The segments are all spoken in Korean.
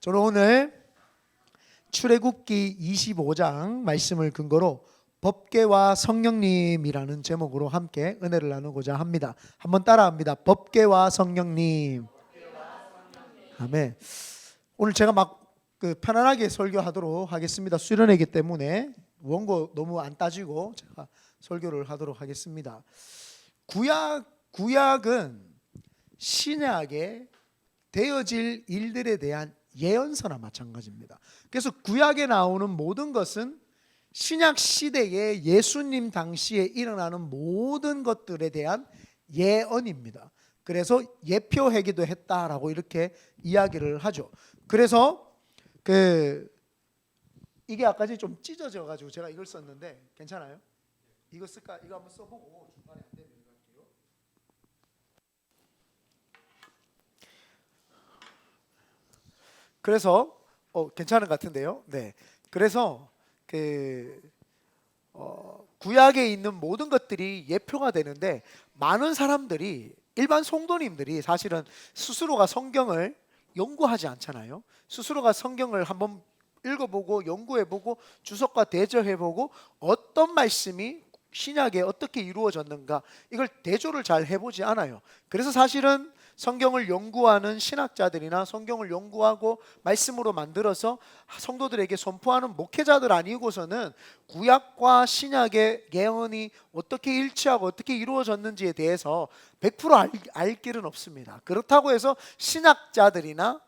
저는 오늘 출애굽기 25장 말씀을 근거로 법궤와 성령님이라는 제목으로 함께 은혜를 나누고자 합니다. 한번 따라합니다. 법궤와 성령님. 아멘. 오늘 제가 편안하게 설교하도록 하겠습니다. 수련회이기 때문에 원고 너무 안 따지고 제가 설교를 하도록 하겠습니다. 구약은 신약에 되어질 일들에 대한 예언서나 마찬가지입니다. 그래서 구약에 나오는 모든 것은 신약 시대에 예수님 당시에 일어나는 모든 것들에 대한 예언입니다. 그래서 예표하기도 했다라고 이렇게 이야기를 하죠. 그래서 이게 아까 좀 찢어져 가지고 제가 이걸 썼는데 괜찮아요? 이거 쓸까? 이거 한번 써보고 중간에 안 되면 이거 할게요. 그래서 괜찮은 것 같은데요. 네. 그래서 구약에 있는 모든 것들이 예표가 되는데 많은 사람들이 일반 성도님들이 사실은 스스로가 성경을 연구하지 않잖아요. 스스로가 성경을 한번 읽어보고 연구해보고 주석과 대조해보고 어떤 말씀이 신약에 어떻게 이루어졌는가 이걸 대조를 잘 해보지 않아요. 그래서 사실은 성경을 연구하는 신학자들이나 성경을 연구하고 말씀으로 만들어서 성도들에게 선포하는 목회자들 아니고서는 구약과 신약의 예언이 어떻게 일치하고 어떻게 이루어졌는지에 대해서 100% 알 길은 없습니다. 그렇다고 해서 신학자들이나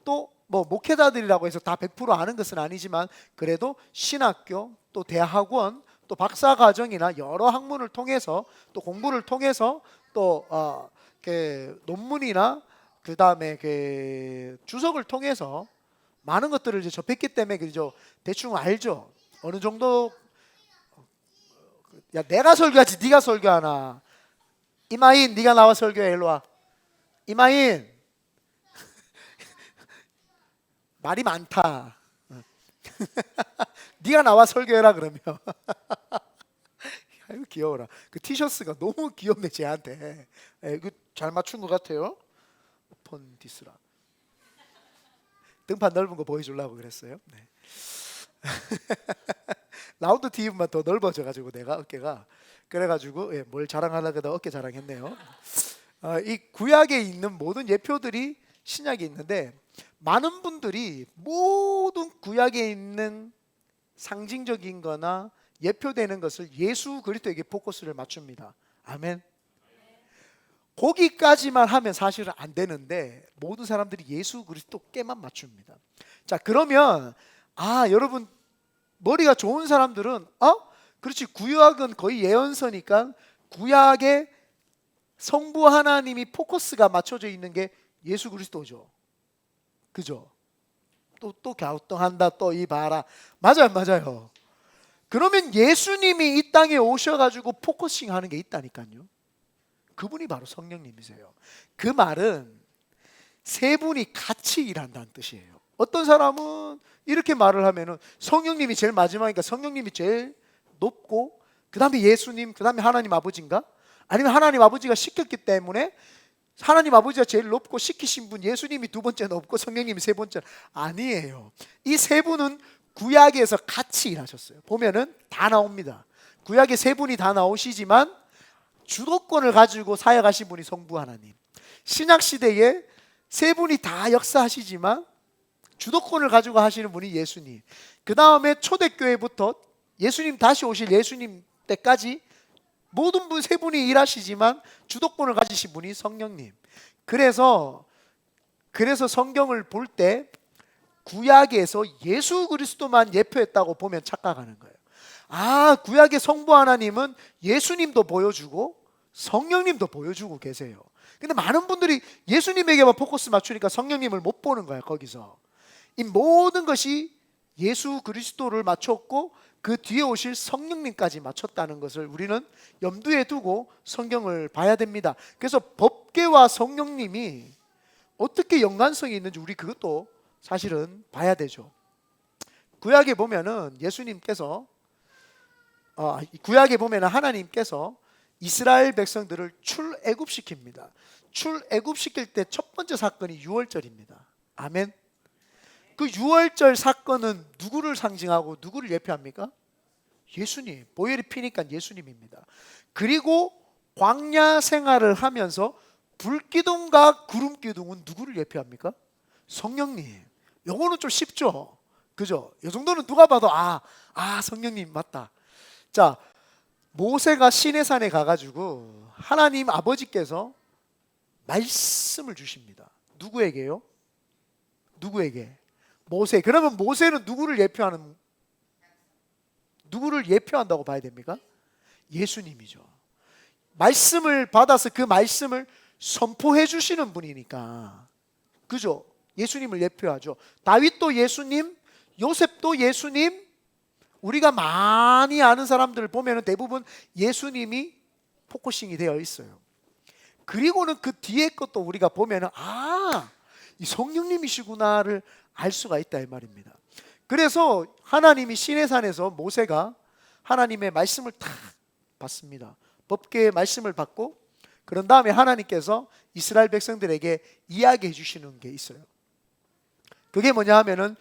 또 목회자들이라고 해서 다 100% 아는 것은 아니지만 그래도 신학교 또 대학원 또 박사과정이나 여러 학문을 통해서 또 공부를 통해서 또 논문이나 그 다음에 주석을 통해서 많은 것들을 이제 접했기 때문에 그죠. 대충 알죠. 어느 정도 야 내가 설교하지 네가 설교하나. 이마인 네가 나와 설교해. 일로 와. 이마인 말이 많다. 네가 나와 설교해라 그러면. 아이고 귀여워라. 그 티셔츠가 너무 귀엽네 쟤한테. 이거 잘 맞춘 것 같아요. 오픈 디스라. 등판 넓은 거 보여주려고 그랬어요. 네. 라운드 TV만 더 넓어져가지고 내가 어깨가 그래가지고 뭘 자랑하려고 어깨 자랑했네요. 이 구약에 있는 모든 예표들이 신약에 있는데 많은 분들이 모든 구약에 있는 상징적인 거나 예표되는 것을 예수 그리스도에게 포커스를 맞춥니다. 아멘. 거기까지만 하면 사실은 안 되는데 모든 사람들이 예수 그리스도께만 맞춥니다. 자, 그러면 여러분 머리가 좋은 사람들은 그렇지 구약은 거의 예언서니까 구약에 성부 하나님이 포커스가 맞춰져 있는 게 예수 그리스도죠. 그죠? 또 갸우뚱한다 또 이 봐라. 맞아요. 그러면 예수님이 이 땅에 오셔가지고 포커싱 하는 게 있다니까요. 그분이 바로 성령님이세요. 그 말은 세 분이 같이 일한다는 뜻이에요. 어떤 사람은 이렇게 말을 하면은 성령님이 제일 마지막이니까 성령님이 제일 높고 그 다음에 예수님, 그 다음에 하나님 아버지인가? 아니면 하나님 아버지가 시켰기 때문에 하나님 아버지가 제일 높고 시키신 분 예수님이 두 번째 높고 성령님이 세 번째. 아니에요. 이 세 분은 구약에서 같이 일하셨어요. 보면은 다 나옵니다. 구약에 세 분이 다 나오시지만 주도권을 가지고 사역하신 분이 성부 하나님. 신약 시대에 세 분이 다 역사하시지만 주도권을 가지고 하시는 분이 예수님. 그 다음에 초대교회부터 예수님 다시 오실 예수님 때까지 모든 분 세 분이 일하시지만 주도권을 가지신 분이 성령님. 그래서 성경을 볼 때 구약에서 예수 그리스도만 예표했다고 보면 착각하는 거예요. 구약의 성부 하나님은 예수님도 보여주고 성령님도 보여주고 계세요. 근데 많은 분들이 예수님에게만 포커스 맞추니까 성령님을 못 보는 거야. 거기서 이 모든 것이 예수 그리스도를 맞췄고 그 뒤에 오실 성령님까지 맞췄다는 것을 우리는 염두에 두고 성경을 봐야 됩니다. 그래서 법궤와 성령님이 어떻게 연관성이 있는지 우리 그것도 사실은 봐야 되죠. 구약에 보면은 예수님께서 구약에 보면은 하나님께서 이스라엘 백성들을 출애굽시킵니다. 출애굽시킬 때 첫 번째 사건이 유월절입니다. 아멘. 그 유월절 사건은 누구를 상징하고 누구를 예표합니까? 예수님. 보혈이 피니까 예수님입니다. 그리고 광야 생활을 하면서 불기둥과 구름기둥은 누구를 예표합니까? 성령님. 요거는 좀 쉽죠. 그죠? 이 정도는 누가 봐도 성령님 맞다. 자, 모세가 시내산에 가가지고 하나님 아버지께서 말씀을 주십니다. 누구에게요? 누구에게? 모세. 그러면 모세는 누구를 예표한다고 봐야 됩니까? 예수님이죠. 말씀을 받아서 그 말씀을 선포해 주시는 분이니까. 그죠? 예수님을 예표하죠. 다윗도 예수님, 요셉도 예수님, 우리가 많이 아는 사람들을 보면 대부분 예수님이 포커싱이 되어 있어요. 그리고는 그 뒤에 것도 우리가 보면 이 성령님이시구나를 알 수가 있다 이 말입니다. 그래서 하나님이 시내산에서 모세가 하나님의 말씀을 탁 받습니다. 법궤의 말씀을 받고 그런 다음에 하나님께서 이스라엘 백성들에게 이야기해 주시는 게 있어요. 그게 뭐냐 하면은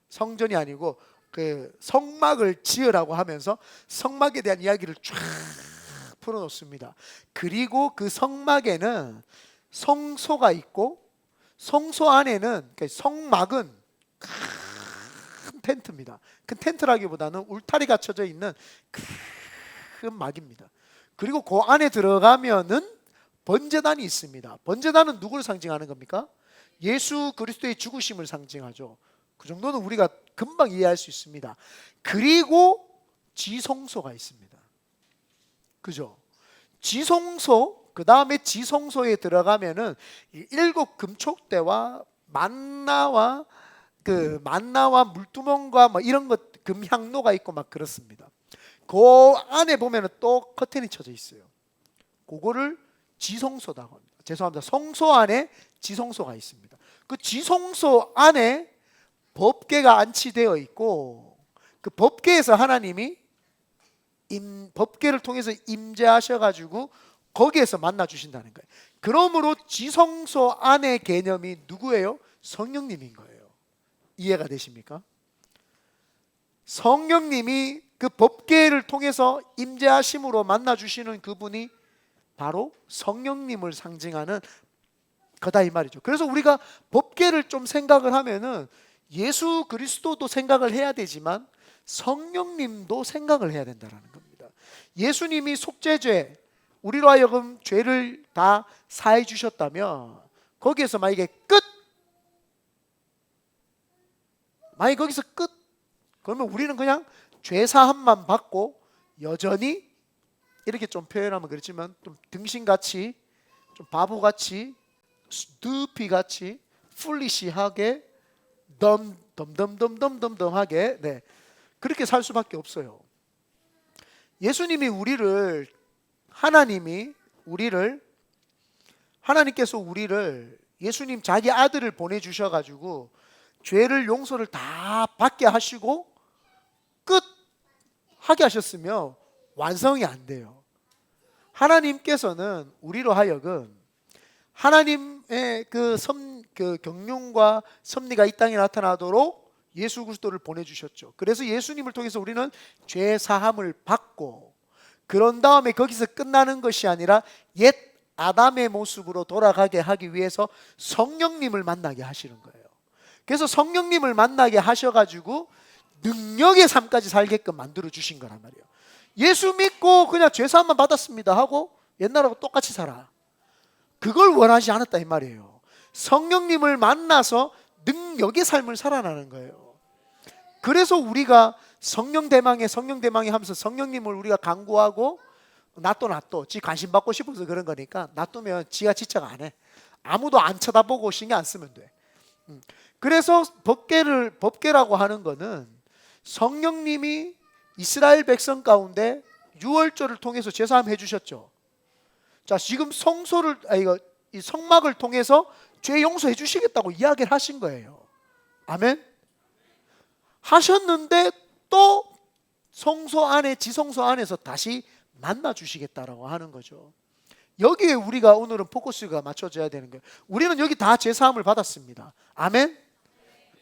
성전이 아니고 그 성막을 지으라고 하면서 성막에 대한 이야기를 쫙 풀어놓습니다. 그리고 그 성막에는 성소가 있고 성소 안에는 그러니까 성막은 큰 텐트입니다. 큰 텐트라기보다는 울타리가 쳐져 있는 큰 막입니다. 그리고 그 안에 들어가면은 번제단이 있습니다. 번제단은 누구를 상징하는 겁니까? 예수 그리스도의 죽으심을 상징하죠. 그 정도는 우리가 금방 이해할 수 있습니다. 그리고 지성소가 있습니다. 그죠? 지성소, 그 다음에 지성소에 들어가면은 7 금촉대와 만나와 물두멍과 뭐 이런 것 금향로가 있고 막 그렇습니다. 그 안에 보면은 또 커튼이 쳐져 있어요. 그거를 지성소라고 합니다. 죄송합니다. 성소 안에 지성소가 있습니다. 그 지성소 안에 법궤가 안치되어 있고 그 법궤에서 하나님이 법궤를 통해서 임재하셔가지고 거기에서 만나 주신다는 거예요. 그러므로 지성소 안의 개념이 누구예요? 성령님인 거예요. 이해가 되십니까? 성령님이 그 법궤를 통해서 임재하심으로 만나 주시는 그분이 바로 성령님을 상징하는 거다 이 말이죠. 그래서 우리가 법궤를 좀 생각을 하면은 예수 그리스도도 생각을 해야 되지만 성령님도 생각을 해야 된다는 겁니다. 예수님이 속죄죄, 우리로 하여금 죄를 다 사해 주셨다면 거기에서 만약에 거기서 끝 그러면 우리는 그냥 죄 사함만 받고 여전히 이렇게 좀 표현하면 그렇지만 좀 등신같이 좀 바보같이 스투피같이 풀리시하게 덤덤덤덤덤덤하게 그렇게 살 수밖에 없어요. 하나님께서 우리를 예수님 자기 아들을 보내주셔가지고 죄를 용서를 다 받게 하시고 끝 하게 하셨으면 완성이 안 돼요. 하나님께서는 우리로 하여금 하나님의 그 경륜과 섭리가 이 땅에 나타나도록 예수 그리스도를 보내주셨죠. 그래서 예수님을 통해서 우리는 죄 사함을 받고 그런 다음에 거기서 끝나는 것이 아니라 옛 아담의 모습으로 돌아가게 하기 위해서 성령님을 만나게 하시는 거예요. 그래서 성령님을 만나게 하셔가지고 능력의 삶까지 살게끔 만들어 주신 거란 말이에요. 예수 믿고 그냥 죄 사함만 받았습니다 하고 옛날하고 똑같이 살아. 그걸 원하지 않았다 이 말이에요. 성령님을 만나서 능력의 삶을 살아나는 거예요. 그래서 우리가 성령 대망해 하면서 성령님을 우리가 간구하고 놔둬 지 관심 받고 싶어서 그런 거니까 놔두면 지가 지적 안 해. 아무도 안 쳐다보고 신경 안 쓰면 돼. 그래서 법궤라고 하는 거는 성령님이 이스라엘 백성 가운데 유월절을 통해서 제사함 해주셨죠. 자, 지금 이 성막을 통해서 죄 용서해 주시겠다고 이야기를 하신 거예요. 아멘. 하셨는데 또 성소 안에 지성소 안에서 다시 만나 주시겠다라고 하는 거죠. 여기에 우리가 오늘은 포커스가 맞춰져야 되는 거예요. 우리는 여기 다 제사함을 받았습니다. 아멘.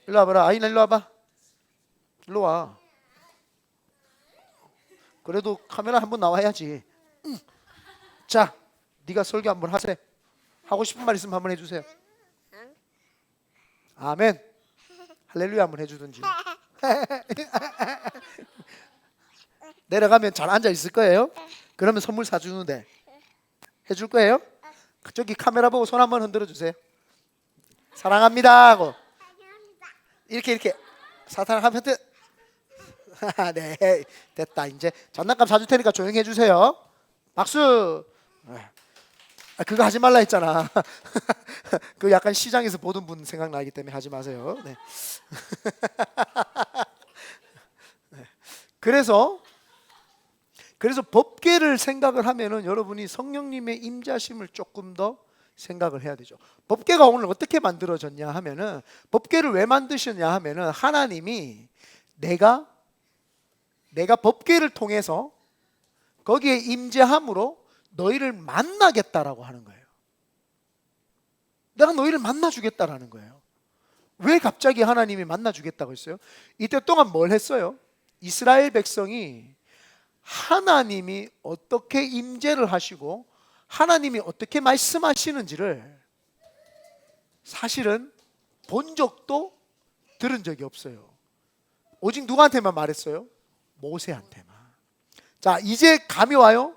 일로 와봐라. 아이나 일로 와봐. 일로 와. 그래도 카메라 한번 나와야지. 자, 네가 설교 한번 하세요. 하고 싶은 말 있으면 한번 해주세요. 아멘. 할렐루야 한번 해주든지. 내려가면 잘 앉아 있을 거예요. 그러면 선물 사주는데 해줄 거예요. 저기 카메라 보고 손 한번 흔들어 주세요. 사랑합니다 하고 이렇게 사탕 한 편트. 네, 됐다. 이제 장난감 사줄 테니까 조용히 해주세요. 박수. 그거 하지 말라 했잖아. 그 약간 시장에서 보던 분 생각나기 때문에 하지 마세요. 네. 그래서 법궤를 생각을 하면은 여러분이 성령님의 임자심을 조금 더 생각을 해야 되죠. 법궤가 오늘 어떻게 만들어졌냐 하면은, 법궤를 왜 만드셨냐 하면은, 하나님이 내가 법궤를 통해서 거기에 임재함으로 너희를 만나겠다라고 하는 거예요. 내가 너희를 만나주겠다라는 거예요. 왜 갑자기 하나님이 만나주겠다고 했어요? 이때 동안 뭘 했어요? 이스라엘 백성이 하나님이 어떻게 임재를 하시고 하나님이 어떻게 말씀하시는지를 사실은 본 적도 들은 적이 없어요. 오직 누구한테만 말했어요? 모세한테만. 자, 이제 감이 와요.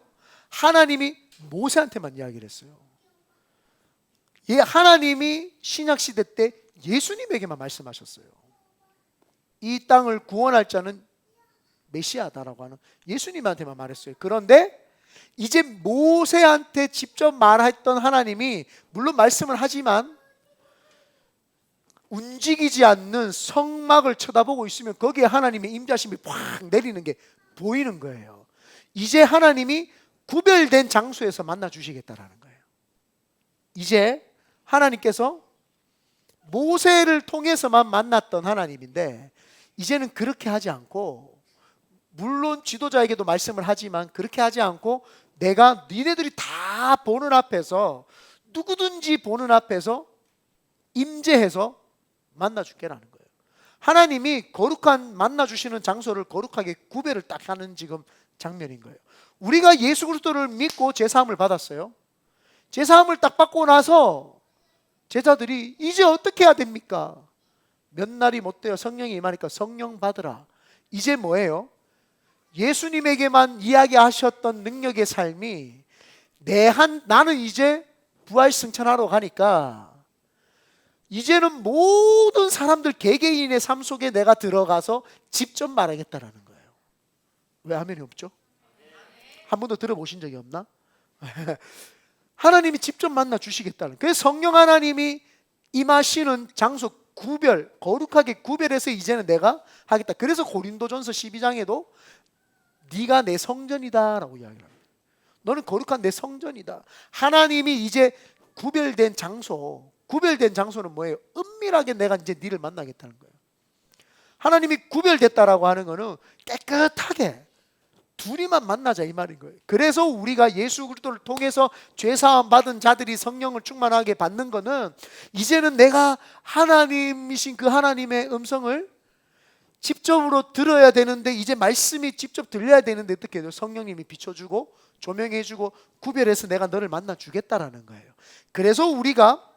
하나님이 모세한테만 이야기를 했어요. 하나님이 신약시대 때 예수님에게만 말씀하셨어요. 이 땅을 구원할 자는 메시아다라고 하는 예수님한테만 말했어요. 그런데 이제 모세한테 직접 말했던 하나님이 물론 말씀을 하지만 움직이지 않는 성막을 쳐다보고 있으면 거기에 하나님의 임자심이 확 내리는 게 보이는 거예요. 이제 하나님이 구별된 장소에서 만나 주시겠다라는 거예요. 이제 하나님께서 모세를 통해서만 만났던 하나님인데 이제는 그렇게 하지 않고, 물론 지도자에게도 말씀을 하지만 그렇게 하지 않고 내가 니네들이 다 보는 앞에서, 누구든지 보는 앞에서 임재해서 만나줄게라는 거예요. 하나님이 거룩한 만나주시는 장소를 거룩하게 구별을 딱 하는 지금 장면인 거예요. 우리가 예수 그리스도를 믿고 제사함을 받았어요. 제사함을 딱 받고 나서 제자들이 이제 어떻게 해야 됩니까? 몇 날이 못 돼요. 성령이 임하니까 성령 받으라. 이제 뭐예요? 예수님에게만 이야기하셨던 능력의 삶이 나는 이제 부활 승천하러 가니까 이제는 모든 사람들 개개인의 삶 속에 내가 들어가서 직접 말하겠다라는 거예요. 왜 화면이 없죠? 한 번도 들어보신 적이 없나? 하나님이 직접 만나 주시겠다는. 그래서 성령 하나님이 임하시는 장소 구별, 거룩하게 구별해서 이제는 내가 하겠다. 그래서 고린도전서 12장에도 네가 내 성전이다 라고 이야기를 합니다. 너는 거룩한 내 성전이다. 하나님이 이제 구별된 장소는 뭐예요? 은밀하게 내가 이제 네를 만나겠다는 거예요. 하나님이 구별됐다라고 하는 거는 깨끗하게 둘이만 만나자 이 말인 거예요. 그래서 우리가 예수 그리스도를 통해서 죄사함 받은 자들이 성령을 충만하게 받는 거는 이제는 내가 하나님이신 그 하나님의 음성을 직접으로 들어야 되는데, 이제 말씀이 직접 들려야 되는데 어떻게 해요? 성령님이 비춰주고 조명해주고 구별해서 내가 너를 만나 주겠다라는 거예요. 그래서 우리가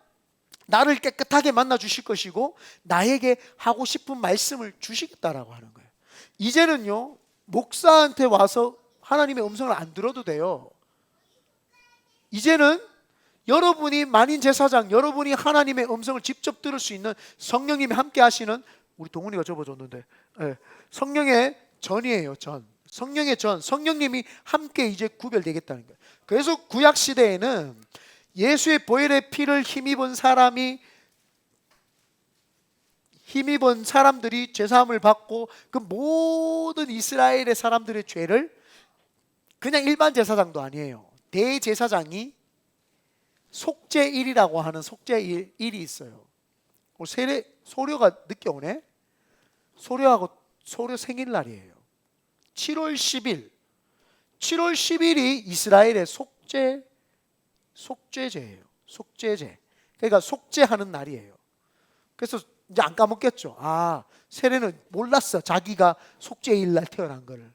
나를 깨끗하게 만나 주실 것이고 나에게 하고 싶은 말씀을 주시겠다라고 하는 거예요. 이제는요, 목사한테 와서 하나님의 음성을 안 들어도 돼요. 이제는 여러분이 만인 제사장, 여러분이 하나님의 음성을 직접 들을 수 있는, 성령님이 함께 하시는, 우리 동훈이가 접어줬는데, 성령의 전이에요. 성령의 전, 성령님이 함께 이제 구별되겠다는 거예요. 그래서 구약 시대에는 예수의 보혈의 피를 힘입은 사람들이 제사함을 받고 그 모든 이스라엘의 사람들의 죄를, 그냥 일반 제사장도 아니에요. 대제사장이 속죄일이라고 하는 속죄일이 있어요. 소료가 늦게 오네. 소료 생일날이에요. 7월 10일이 이스라엘의 속죄 속죄제예요. 속죄제. 그러니까 속죄하는 날이에요. 그래서 이제 안 까먹겠죠. 세례는 몰랐어. 자기가 속죄일 날 태어난 거를.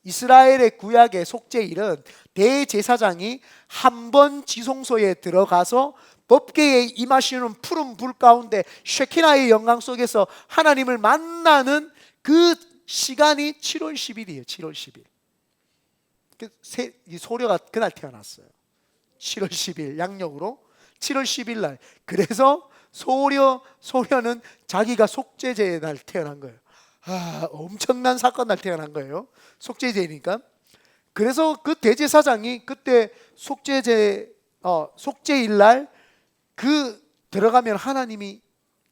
이스라엘의 구약의 속죄일은 대제사장이 한 번 지성소에 들어가서 법궤에 임하시는 푸른 불 가운데 쉐키나의 영광 속에서 하나님을 만나는 그 시간이 7월 10일이에요. 7월 10일. 이 소녀가 그날 태어났어요. 7월 10일 양력으로 7월 10일 날. 그래서 소녀는 자기가 속죄제의 날 태어난 거예요. 엄청난 사건 날 태어난 거예요. 속죄제니까. 그래서 그 대제사장이 그때 속죄일 날 들어가면 하나님이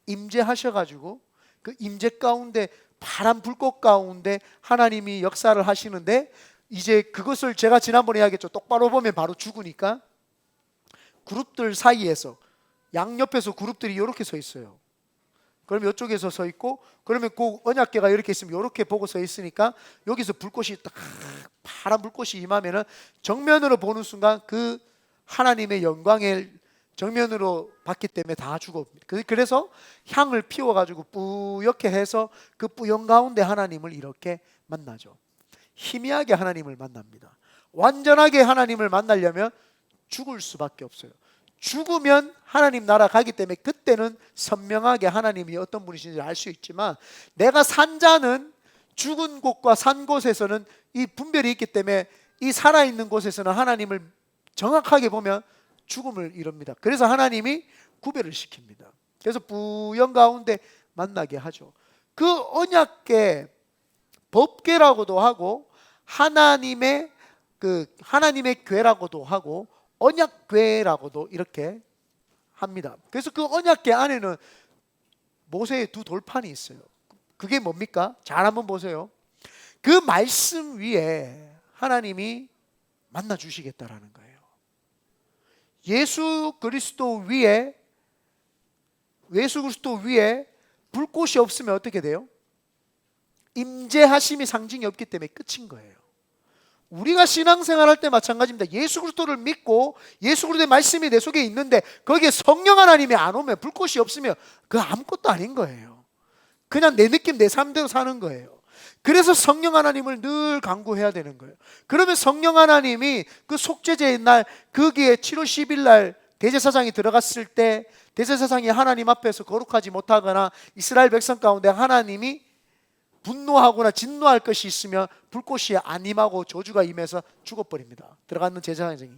임재하셔가지고 그 임재 가운데 파란 불꽃 가운데 하나님이 역사를 하시는데, 이제 그것을 제가 지난번에 이야기했죠. 똑바로 보면 바로 죽으니까 그룹들 사이에서 양옆에서 그룹들이 이렇게 서 있어요. 그러면 이쪽에서 서 있고, 그러면 그 언약궤가 이렇게 있으면 이렇게 보고 서 있으니까 여기서 불꽃이 딱 파란 불꽃이 임하면은 정면으로 보는 순간 그 하나님의 영광을 정면으로 봤기 때문에 다 죽어. 그래서 향을 피워가지고 뿌옇게 해서 그 뿌연 가운데 하나님을 이렇게 만나죠. 희미하게 하나님을 만납니다. 완전하게 하나님을 만나려면 죽을 수밖에 없어요. 죽으면 하나님 나라 가기 때문에 그때는 선명하게 하나님이 어떤 분이신지 알 수 있지만, 내가 산 자는 죽은 곳과 산 곳에서는 이 분별이 있기 때문에 이 살아있는 곳에서는 하나님을 정확하게 보면 죽음을 이룹니다. 그래서 하나님이 구별을 시킵니다. 그래서 뿌연 가운데 만나게 하죠. 그 언약궤, 법궤라고도 하고 하나님의 궤라고도 하고 언약궤라고도 이렇게 합니다. 그래서 그 언약궤 안에는 모세의 두 돌판이 있어요. 그게 뭡니까? 잘 한번 보세요. 그 말씀 위에 하나님이 만나 주시겠다라는 거예요. 예수 그리스도 위에 불꽃이 없으면 어떻게 돼요? 임재하심이 상징이 없기 때문에 끝인 거예요. 우리가 신앙생활 할 때 마찬가지입니다. 예수 그리스도를 믿고 예수 그리스도의 말씀이 내 속에 있는데 거기에 성령 하나님이 안 오면, 불꽃이 없으면 그거 아무것도 아닌 거예요. 그냥 내 느낌, 내 삶대로 사는 거예요. 그래서 성령 하나님을 늘 간구해야 되는 거예요. 그러면 성령 하나님이 그 속죄제의 날, 거기에 7월 10일 날 대제사장이 들어갔을 때 대제사장이 하나님 앞에서 거룩하지 못하거나 이스라엘 백성 가운데 하나님이 분노하거나 진노할 것이 있으면 불꽃이 안 임하고 저주가 임해서 죽어버립니다. 들어가는 제사장이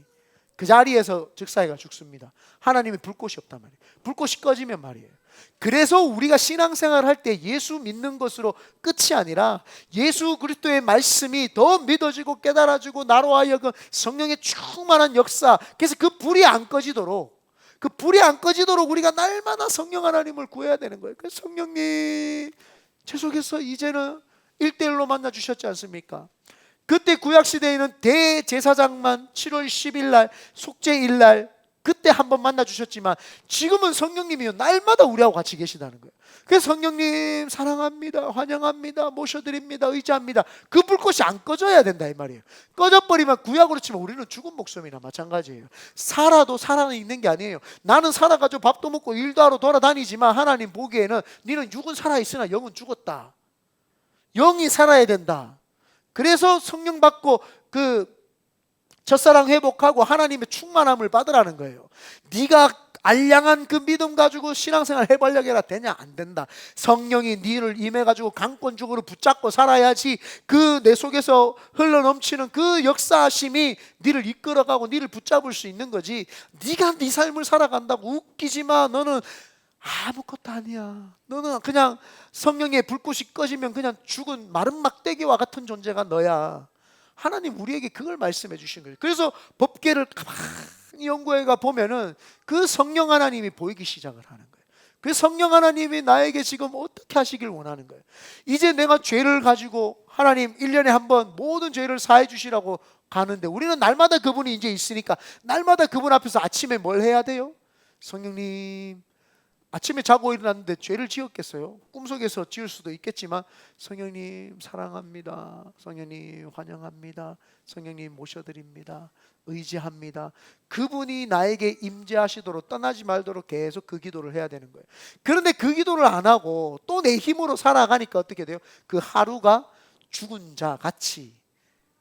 그 자리에서 즉사회가 죽습니다. 하나님의 불꽃이 없단 말이에요. 불꽃이 꺼지면 말이에요. 그래서 우리가 신앙생활을 할 때 예수 믿는 것으로 끝이 아니라 예수 그리스도의 말씀이 더 믿어지고 깨달아지고 나로 하여금 성령의 충만한 역사, 그래서 그 불이 안 꺼지도록 우리가 날마다 성령 하나님을 구해야 되는 거예요. 그래서 성령님 제 속에서 이제는 1대1로 만나 주셨지 않습니까? 그때 구약시대에는 대제사장만 7월 10일 날 속죄일 날 그때 한번 만나 주셨지만, 지금은 성령님이 날마다 우리하고 같이 계시다는 거예요. 그래서 성령님 사랑합니다, 환영합니다, 모셔드립니다, 의지합니다. 그 불꽃이 안 꺼져야 된다 이 말이에요. 꺼져버리면 구약으로 치면 우리는 죽은 목숨이나 마찬가지예요. 살아도 살아는 있는 게 아니에요. 나는 살아가지고 밥도 먹고 일도 하러 돌아다니지만 하나님 보기에는 너는 육은 살아있으나 영은 죽었다. 영이 살아야 된다. 그래서 성령 받고 그 첫사랑 회복하고 하나님의 충만함을 받으라는 거예요. 네가 알량한 그 믿음 가지고 신앙생활 해보려고 해라 되냐? 안 된다. 성령이 네를 임해가지고 강권적으로 붙잡고 살아야지 그 내 속에서 흘러넘치는 그 역사하심이 네를 이끌어가고 네를 붙잡을 수 있는 거지. 네가 네 삶을 살아간다고 웃기지 마. 너는 아무것도 아니야. 너는 그냥 성령의 불꽃이 꺼지면 그냥 죽은 마른 막대기와 같은 존재가 너야. 하나님 우리에게 그걸 말씀해 주신 거예요. 그래서 법궤를 가만히 연구해가 보면은 그 성령 하나님이 보이기 시작을 하는 거예요. 그 성령 하나님이 나에게 지금 어떻게 하시길 원하는 거예요. 이제 내가 죄를 가지고 하나님 1년에 한 번 모든 죄를 사해 주시라고 가는데, 우리는 날마다 그분이 이제 있으니까 날마다 그분 앞에서 아침에 뭘 해야 돼요? 성령님 아침에 자고 일어났는데 죄를 지었겠어요? 꿈속에서 지을 수도 있겠지만 성령님 사랑합니다, 성령님 환영합니다, 성령님 모셔드립니다, 의지합니다. 그분이 나에게 임재하시도록, 떠나지 말도록 계속 그 기도를 해야 되는 거예요. 그런데 그 기도를 안 하고 또 내 힘으로 살아가니까 어떻게 돼요? 그 하루가 죽은 자 같이,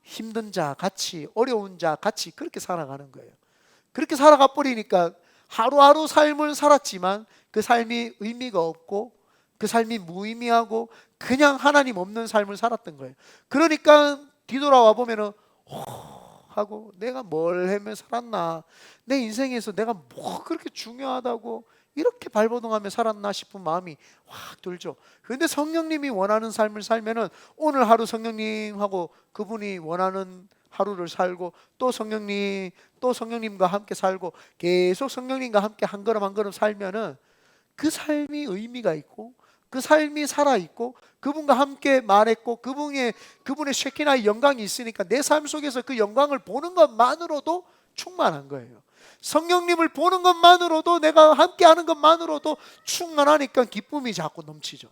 힘든 자 같이, 어려운 자 같이 그렇게 살아가는 거예요. 그렇게 살아가 버리니까 하루하루 삶을 살았지만 그 삶이 의미가 없고 그 삶이 무의미하고 그냥 하나님 없는 삶을 살았던 거예요. 그러니까 뒤돌아와 보면은 하고, 내가 뭘 하며 살았나, 내 인생에서 내가 뭐 그렇게 중요하다고 이렇게 발버둥하며 살았나 싶은 마음이 확 들죠. 그런데 성령님이 원하는 삶을 살면은 오늘 하루 성령님하고 그분이 원하는 하루를 살고, 또 성령님, 또 성령님과 함께 살고, 계속 성령님과 함께 한 걸음 한 걸음 살면은 그 삶이 의미가 있고 그 삶이 살아있고 그분과 함께 말했고 그분의 쉐키나의 영광이 있으니까 내 삶 속에서 그 영광을 보는 것만으로도 충만한 거예요. 성령님을 보는 것만으로도, 내가 함께하는 것만으로도 충만하니까 기쁨이 자꾸 넘치죠.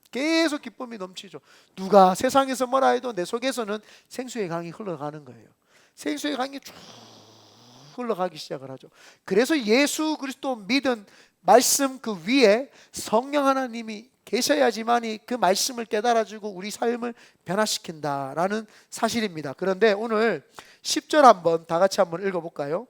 계속 기쁨이 넘치죠. 누가 세상에서 뭐라 해도 내 속에서는 생수의 강이 흘러가는 거예요. 생수의 강이 쭉 흘러가기 시작을 하죠. 그래서 예수 그리스도 믿은 말씀 그 위에 성령 하나님이 계셔야지만이 그 말씀을 깨달아주고 우리 삶을 변화시킨다라는 사실입니다. 그런데 오늘 10절 한번 다 같이 한번 읽어볼까요?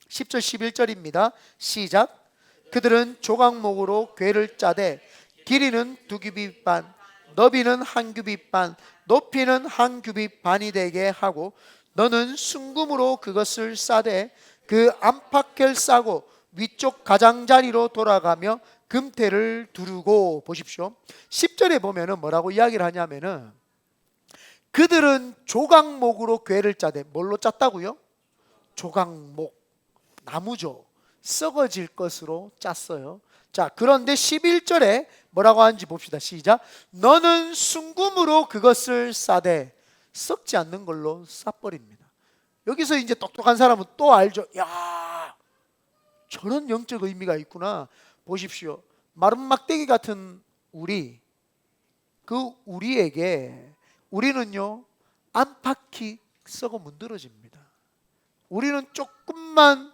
10절 11절입니다. 시작. 그들은 조각목으로 궤를 짜되 길이는 2규빗 반, 너비는 1규빗 반, 높이는 1규빗 반이 되게 하고 너는 순금으로 그것을 싸되 그 안팎을 싸고 위쪽 가장자리로 돌아가며 금태를 두르고. 보십시오. 10절에 보면은 뭐라고 이야기를 하냐면은 그들은 조각목으로 궤를 짜되, 뭘로 짰다고요? 조각목, 나무죠. 썩어질 것으로 짰어요. 자, 그런데 11절에 뭐라고 하는지 봅시다. 시작. 너는 순금으로 그것을 싸되, 썩지 않는 걸로 싸버립니다. 여기서 이제 똑똑한 사람은 또 알죠. 야, 저런 영적 의미가 있구나. 보십시오. 마른 막대기 같은 우리, 그 우리에게, 우리는요 안팎이 썩어 문드러집니다. 우리는 조금만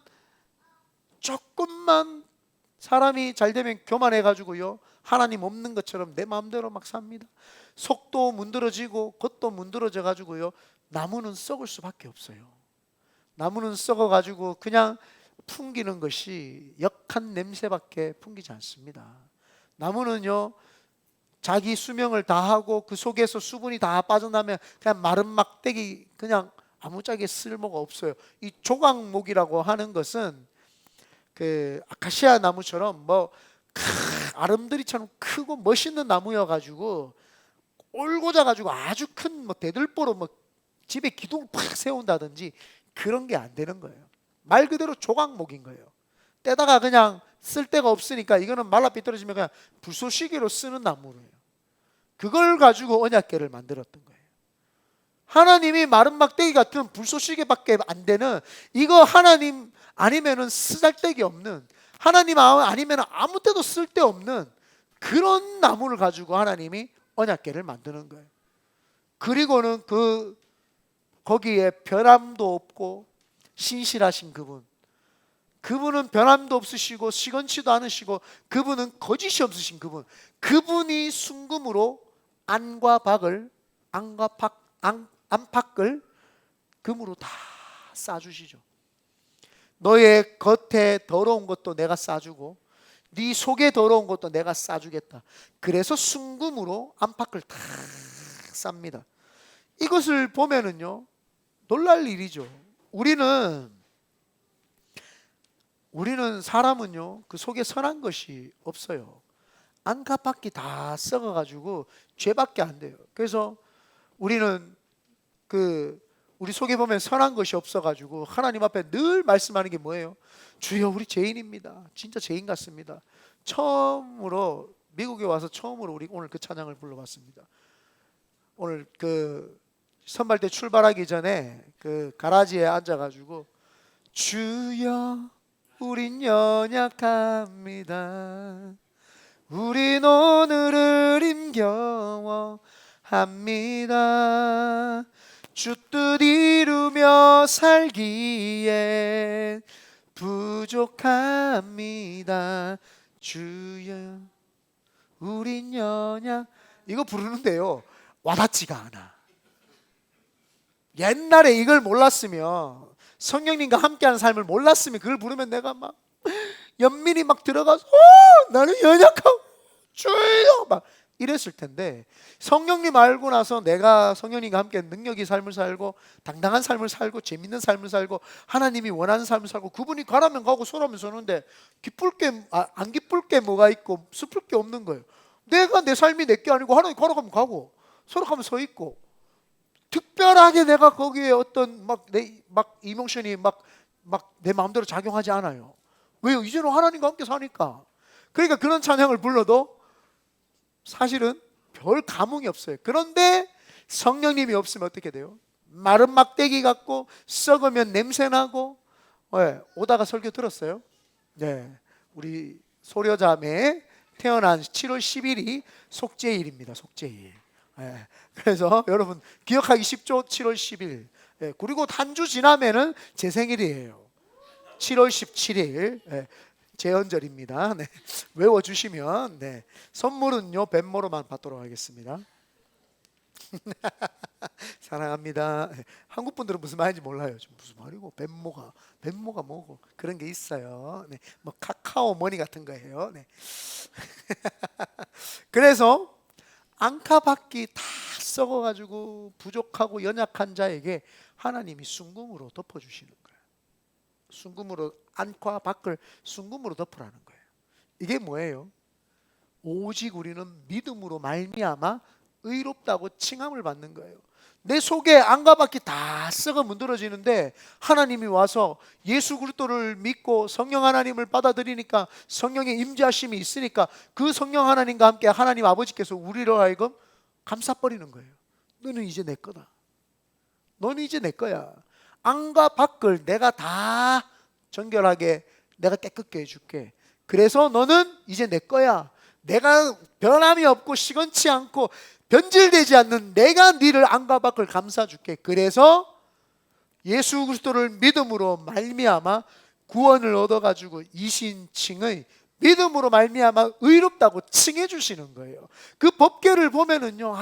사람이 잘 되면 교만해가지고요 하나님 없는 것처럼 내 마음대로 막 삽니다. 속도 문드러지고 겉도 문드러져 가지고요 나무는 썩을 수밖에 없어요. 나무는 썩어가지고 그냥 풍기는 것이 역한 냄새밖에 풍기지 않습니다. 나무는요 자기 수명을 다하고 그 속에서 수분이 다 빠져나면 그냥 마른 막대기, 그냥 아무짝에 쓸모가 없어요. 이 조각목이라고 하는 것은 그 아카시아 나무처럼 뭐 아름드리처럼 크고 멋있는 나무여가지고 올고자가지고 아주 큰 뭐 대들보로 뭐 집에 기둥을 팍 세운다든지 그런 게 안 되는 거예요. 말 그대로 조각목인 거예요. 때다가 그냥 쓸 데가 없으니까 이거는 말라 삐뚤어지면 그냥 불쏘시개로 쓰는 나무예요. 그걸 가지고 언약궤를 만들었던 거예요. 하나님이 마른 막대기 같은 불쏘시개밖에 안 되는, 이거 하나님 아니면은 쓰잘데기 없는, 하나님 아니면 아무 때도 쓸데없는 그런 나무를 가지고 하나님이 언약궤를 만드는 거예요. 그리고는 거기에 변함도 없고 신실하신 그분은 변함도 없으시고 시건치도 않으시고 그분은 거짓이 없으신 그분이 순금으로 안팎을 금으로 다 싸주시죠. 너의 겉에 더러운 것도 내가 싸주고 네 속에 더러운 것도 내가 싸주겠다. 그래서 순금으로 안팎을 다 쌉니다. 이것을 보면은요 놀랄 일이죠. 우리는 사람은요 그 속에 선한 것이 없어요. 안팎이 다 썩어가지고 죄밖에 안 돼요. 그래서 우리는 우리 속에 보면 선한 것이 없어가지고 하나님 앞에 늘 말씀하는 게 뭐예요? 주여 우리 죄인입니다. 진짜 죄인 같습니다. 처음으로 미국에 와서 처음으로 우리 오늘 그 찬양을 불러봤습니다. 오늘 그 선발대 출발하기 전에 그 가라지에 앉아가지고 주여 우린 연약합니다. 우린 오늘을 힘겨워합니다. 주 뜻 이루며 살기에 부족합니다. 주여 우린 연약. 이거 부르는데요 와닿지가 않아. 옛날에 이걸 몰랐으면, 성령님과 함께하는 삶을 몰랐으면 그걸 부르면 내가 막 연민이 막 들어가서 나는 연약하고 주여 막 이랬을 텐데, 성령님 알고 나서 내가 성령님과 함께 능력이 삶을 살고 당당한 삶을 살고 재밌는 삶을 살고 하나님이 원하는 삶을 살고, 그분이 가라면 가고 서라면 서는데 기쁠 게 안 기쁠 게 뭐가 있고 슬플 게 없는 거예요. 내가 내 삶이 내 게 아니고 하나님 가라면 가고 서라면 서 있고, 특별하게 내가 거기에 어떤 막 이모션이 막 내 마음대로 작용하지 않아요. 왜요? 이제는 하나님과 함께 사니까. 그러니까 그런 찬양을 불러도 사실은 별 감흥이 없어요. 그런데 성령님이 없으면 어떻게 돼요? 마른 막대기 같고 썩으면 냄새나고. 오다가 설교 들었어요? 네, 우리 소려자매 태어난 7월 10일이 속죄일입니다. 속죄일. 그래서 여러분 기억하기 쉽죠? 7월 10일. 그리고 한 주 지나면은 제 생일이에요. 7월 17일. 제헌절입니다. 네. 외워주시면 선물은요 벤모로만 받도록 하겠습니다. 사랑합니다. 한국 분들은 무슨 말인지 몰라요. 좀 무슨 말이고 벤모가 뭐고 그런 게 있어요. 뭐 카카오 머니 같은 거예요. 그래서 앙카바퀴 다 썩어가지고 부족하고 연약한 자에게 하나님이 순금으로 덮어주시는 거예요. 순금으로 안과 밖을 순금으로 덮으라는 거예요. 이게 뭐예요? 오직 우리는 믿음으로 말미암아 의롭다고 칭함을 받는 거예요. 내 속에 안과 밖이 다 썩어 문드러지는데 하나님이 와서 예수 그리스도를 믿고 성령 하나님을 받아들이니까 성령의 임재하심이 있으니까 그 성령 하나님과 함께 하나님 아버지께서 우리로 하여금 감싸버리는 거예요. 너는 이제 내 거다. 너는 이제 내 거야. 안과 밖을 내가 다 정결하게 내가 깨끗게 해줄게. 그래서 너는 이제 내 거야. 내가 변함이 없고 시건치 않고 변질되지 않는 내가 너를 안과 밖을 감싸줄게. 그래서 예수 그리스도를 믿음으로 말미암아 구원을 얻어가지고 이신칭의 믿음으로 말미암아 의롭다고 칭해 주시는 거예요. 그 법궤를 보면은요,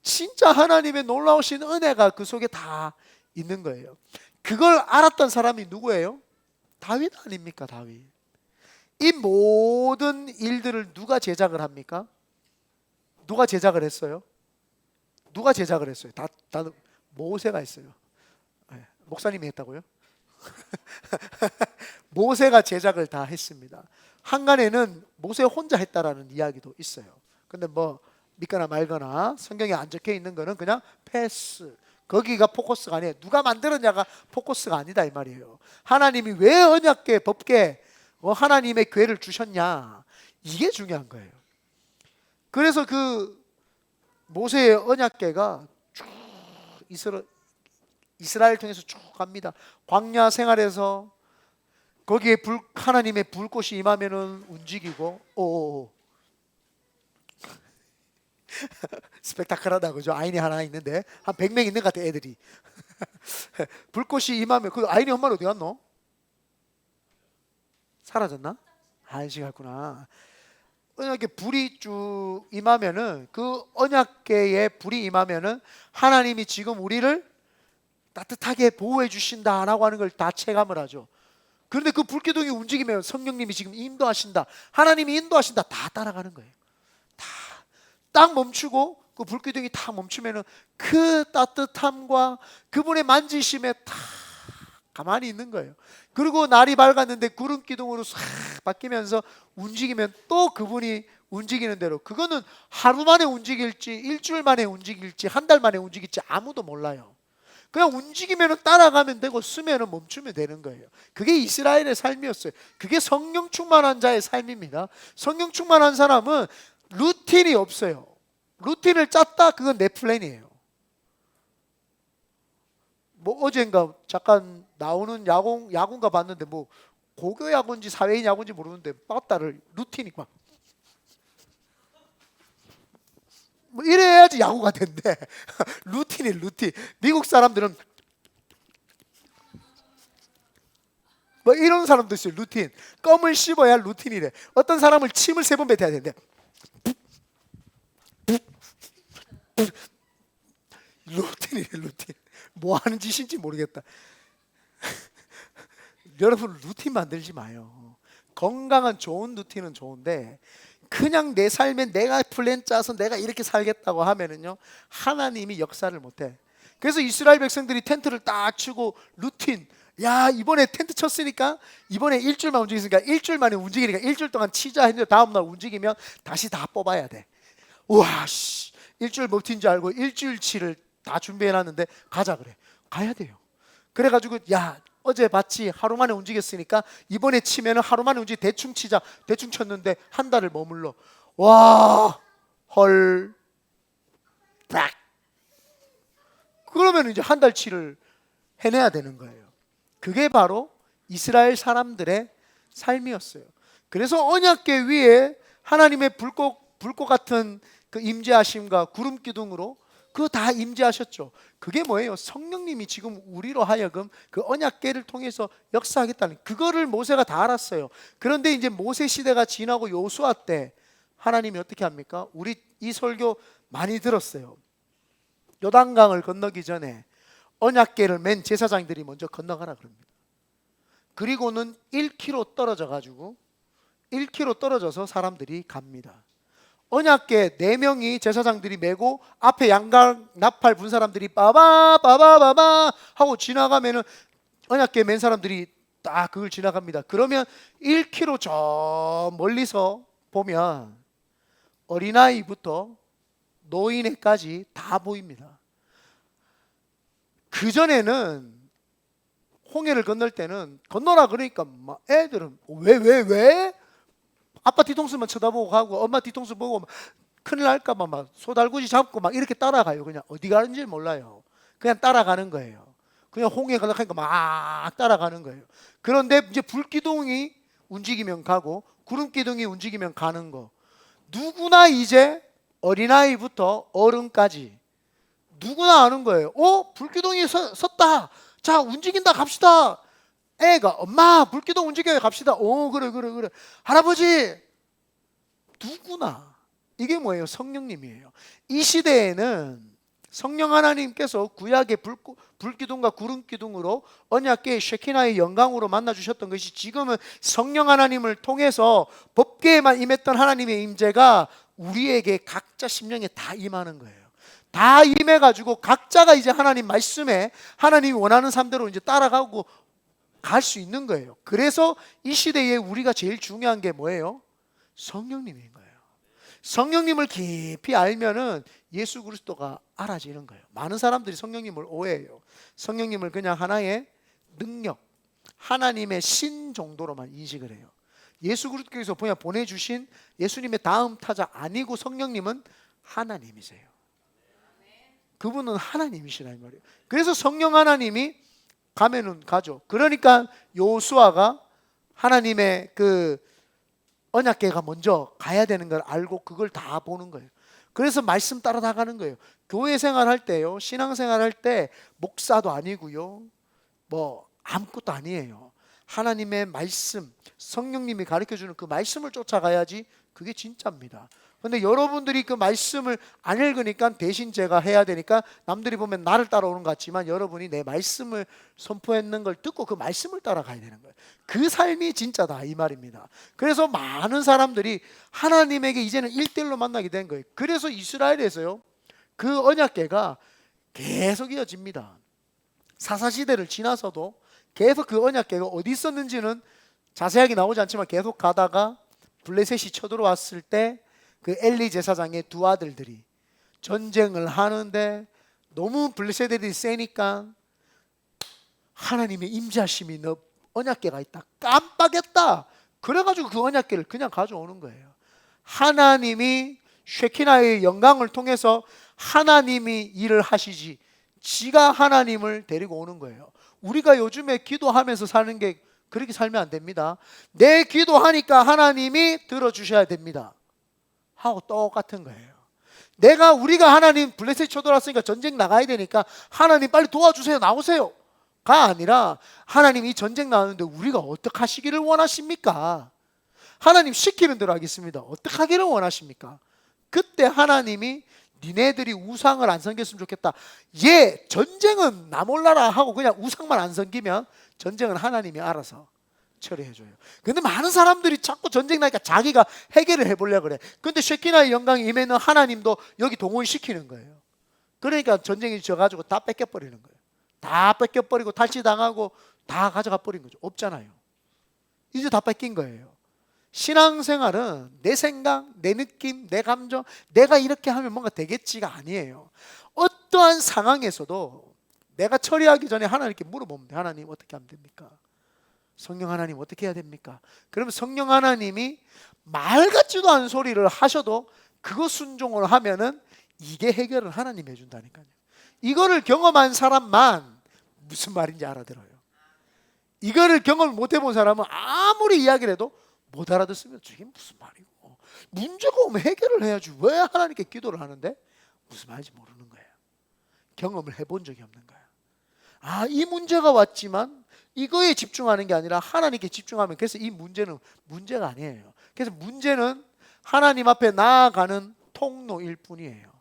진짜 하나님의 놀라우신 은혜가 그 속에 다 있는 거예요. 그걸 알았던 사람이 누구예요? 다윗 아닙니까? 다윗. 이 모든 일들을 누가 제작을 합니까? 누가 제작을 했어요? 누가 제작을 했어요? 다 모세가 했어요. 목사님이 했다고요? 모세가 제작을 다 했습니다. 한간에는 모세 혼자 했다라는 이야기도 있어요. 근데 뭐 믿거나 말거나 성경에 안 적혀 있는 거는 그냥 패스. 거기가 포커스가 아니에요. 누가 만들었냐가 포커스가 아니다 이 말이에요. 하나님이 왜 언약궤 법궤 하나님의 궤를 주셨냐, 이게 중요한 거예요. 그래서 그 모세의 언약궤가 쭉 이스라엘 통해서 쭉 갑니다. 광야 생활에서 거기에 하나님의 불꽃이 임하면은 움직이고, 스펙타클하다 그죠? 아이니 하나 있는데 한 100명 있는 것 같아 애들이. 불꽃이 임하면 그 아이니 엄마는 어디 갔노? 사라졌나? 한시 갔구나. 언약궤 불이 쭉 임하면은, 그 언약궤에 불이 임하면은 하나님이 지금 우리를 따뜻하게 보호해 주신다라고 하는 걸 다 체감을 하죠. 그런데 그 불기둥이 움직이면 성령님이 지금 인도하신다, 하나님이 인도하신다, 다 따라가는 거예요. 다 딱 멈추고 그 불기둥이 다 멈추면은 그 따뜻함과 그분의 만지심에 다 가만히 있는 거예요. 그리고 날이 밝았는데 구름 기둥으로 싹 바뀌면서 움직이면 또 그분이 움직이는 대로, 그거는 하루 만에 움직일지 일주일 만에 움직일지 한 달 만에 움직일지 아무도 몰라요. 그냥 움직이면 따라가면 되고 쓰면 멈추면 되는 거예요. 그게 이스라엘의 삶이었어요. 그게 성령 충만한 자의 삶입니다. 성령 충만한 사람은 루틴이 없어요. 루틴을 짰다, 그건 내 플랜이에요. 뭐 어젠가 잠깐 나오는 야구인가 봤는데 뭐 고교 야구인지 사회인 야구인지 모르는데 빠따를 루틴이 막 뭐 이래야지 야구가 된대. 루틴이 루틴. 미국 사람들은 뭐 이런 사람도 있어요. 루틴. 껌을 씹어야 루틴이래. 어떤 사람을 침을 3번 뱉어야 된대. 루틴이래 루틴. 뭐 하는 짓인지 모르겠다. 여러분 루틴 만들지 마요. 건강한 좋은 루틴은 좋은데 그냥 내 삶에 내가 플랜 짜서 내가 이렇게 살겠다고 하면은요 하나님이 역사를 못해. 그래서 이스라엘 백성들이 텐트를 딱 치고 루틴, 야 이번에 텐트 쳤으니까 이번에 일주일만 움직이니까 일주일 만에 움직이니까 일주일 동안 치자 했는데 다음날 움직이면 다시 다 뽑아야 돼. 우와 씨, 일주일 버틴 줄 알고 일주일치를 다 준비해놨는데 가자 그래. 가야 돼요. 그래가지고 야 어제 봤지 하루 만에 움직였으니까 이번에 치면은 하루 만에 움직이 대충 치자. 대충 쳤는데 한 달을 머물러. 와 헐 딱. 그러면 이제 한 달치를 해내야 되는 거예요. 그게 바로 이스라엘 사람들의 삶이었어요. 그래서 언약궤 위에 하나님의 불꽃 같은 그 임재하심과 구름 기둥으로 그거 다 임재하셨죠. 그게 뭐예요? 성령님이 지금 우리로 하여금 그 언약궤를 통해서 역사하겠다는, 그거를 모세가 다 알았어요. 그런데 이제 모세 시대가 지나고 요수아 때 하나님이 어떻게 합니까? 우리 이 설교 많이 들었어요. 요단강을 건너기 전에 언약궤를 맨 제사장들이 먼저 건너가라 그럽니다. 그리고는 1km 떨어져 가지고 1km 떨어져서 사람들이 갑니다. 언약궤 4명이 제사장들이 메고 앞에 양각 나팔 분 사람들이 빠바바바바바 하고 지나가면은 언약궤 맨 사람들이 딱 그걸 지나갑니다. 그러면 1km 저 멀리서 보면 어린아이부터 노인애까지 다 보입니다. 그전에는 홍해를 건널 때는 건너라 그러니까 막 애들은 왜? 아빠 뒤통수만 쳐다보고 가고 엄마 뒤통수 보고 막 큰일 날까봐 막 소달구지 잡고 막 이렇게 따라가요. 그냥 어디 가는지 몰라요. 그냥 따라가는 거예요. 그냥 홍해 가려고 하니까 막 따라가는 거예요. 그런데 이제 불기둥이 움직이면 가고 구름기둥이 움직이면 가는 거. 누구나 이제 어린아이부터 어른까지 누구나 아는 거예요. 불기둥이 섰다. 자 움직인다 갑시다. 애가 엄마 불기둥 움직여요 갑시다. 그래 할아버지. 누구나. 이게 뭐예요? 성령님이에요. 이 시대에는 성령 하나님께서 구약의 불기둥과 구름기둥으로 언약궤의 쉐키나의 영광으로 만나주셨던 것이 지금은 성령 하나님을 통해서 법궤에만 임했던 하나님의 임재가 우리에게 각자 심령에 다 임하는 거예요. 다 임해가지고 각자가 이제 하나님 말씀에 하나님이 원하는 삶대로 이제 따라가고 갈 수 있는 거예요. 그래서 이 시대에 우리가 제일 중요한 게 뭐예요? 성령님인 거예요. 성령님을 깊이 알면은 예수 그리스도가 알아지는 거예요. 많은 사람들이 성령님을 오해해요. 성령님을 그냥 하나의 능력, 하나님의 신 정도로만 인식을 해요. 예수 그리스도께서 그냥 보내주신 예수님의 다음 타자 아니고 성령님은 하나님이세요. 그분은 하나님이시라 이 말이에요. 그래서 성령 하나님이 가면은 가죠. 그러니까 요수아가 하나님의 그 언약궤가 먼저 가야 되는 걸 알고 그걸 다 보는 거예요. 그래서 말씀 따라 나가는 거예요. 교회 생활할 때요, 신앙 생활할 때 목사도 아니고요, 뭐 아무것도 아니에요. 하나님의 말씀, 성령님이 가르쳐주는 그 말씀을 쫓아가야지 그게 진짜입니다. 근데 여러분들이 그 말씀을 안 읽으니까 대신 제가 해야 되니까 남들이 보면 나를 따라오는 것 같지만 여러분이 내 말씀을 선포했는 걸 듣고 그 말씀을 따라가야 되는 거예요. 그 삶이 진짜다 이 말입니다. 그래서 많은 사람들이 하나님에게 이제는 1대1로 만나게 된 거예요. 그래서 이스라엘에서요 그 언약궤가 계속 이어집니다. 사사시대를 지나서도 계속 그 언약궤가 어디 있었는지는 자세하게 나오지 않지만 계속 가다가 블레셋이 쳐들어왔을 때 그 엘리 제사장의 2 아들들이 전쟁을 하는데 너무 블레셋들이 세니까 하나님의 임재하심이 너 언약궤가 있다 깜빡했다. 그래가지고 그 언약궤를 그냥 가져오는 거예요. 하나님이 쉐키나의 영광을 통해서 하나님이 일을 하시지 지가 하나님을 데리고 오는 거예요. 우리가 요즘에 기도하면서 사는 게 그렇게 살면 안 됩니다. 내 기도하니까 하나님이 들어주셔야 됩니다 하고 똑같은 거예요. 우리가 하나님 블레셋 쳐들어왔으니까 전쟁 나가야 되니까 하나님 빨리 도와주세요, 나오세요 가 아니라, 하나님 이 전쟁 나오는데 우리가 어떻게 하시기를 원하십니까? 하나님 시키는 대로 하겠습니다. 어떻게 하기를 원하십니까? 그때 하나님이 니네들이 우상을 안 섬겼으면 좋겠다. 전쟁은 나 몰라라 하고 그냥 우상만 안 섬기면 전쟁은 하나님이 알아서 처리해줘요. 근데 많은 사람들이 자꾸 전쟁 나니까 자기가 해결을 해보려고 그래. 근데 쉐키나의 영광이 임해는 하나님도 여기 동원시키는 거예요. 그러니까 전쟁이 져가지고 다 뺏겨버리는 거예요. 다 뺏겨버리고 탈취당하고 다 가져가 버린 거죠. 없잖아요. 이제 다 뺏긴 거예요. 신앙생활은 내 생각, 내 느낌, 내 감정, 내가 이렇게 하면 뭔가 되겠지가 아니에요. 어떠한 상황에서도 내가 처리하기 전에 하나님께 물어보면 돼. 하나님 어떻게 하면 됩니까? 성령 하나님 어떻게 해야 됩니까? 그러면 성령 하나님이 말 같지도 않은 소리를 하셔도 그거 순종을 하면은 이게 해결을 하나님이 해준다니까요. 이거를 경험한 사람만 무슨 말인지 알아들어요. 이거를 경험을 못 해본 사람은 아무리 이야기를 해도 못 알아듣으면 저게 무슨 말이고, 문제가 오면 해결을 해야지 왜 하나님께 기도를 하는데 무슨 말인지 모르는 거예요. 경험을 해본 적이 없는 거예요. 이 문제가 왔지만 이거에 집중하는 게 아니라 하나님께 집중하면, 그래서 이 문제는 문제가 아니에요. 그래서 문제는 하나님 앞에 나아가는 통로일 뿐이에요.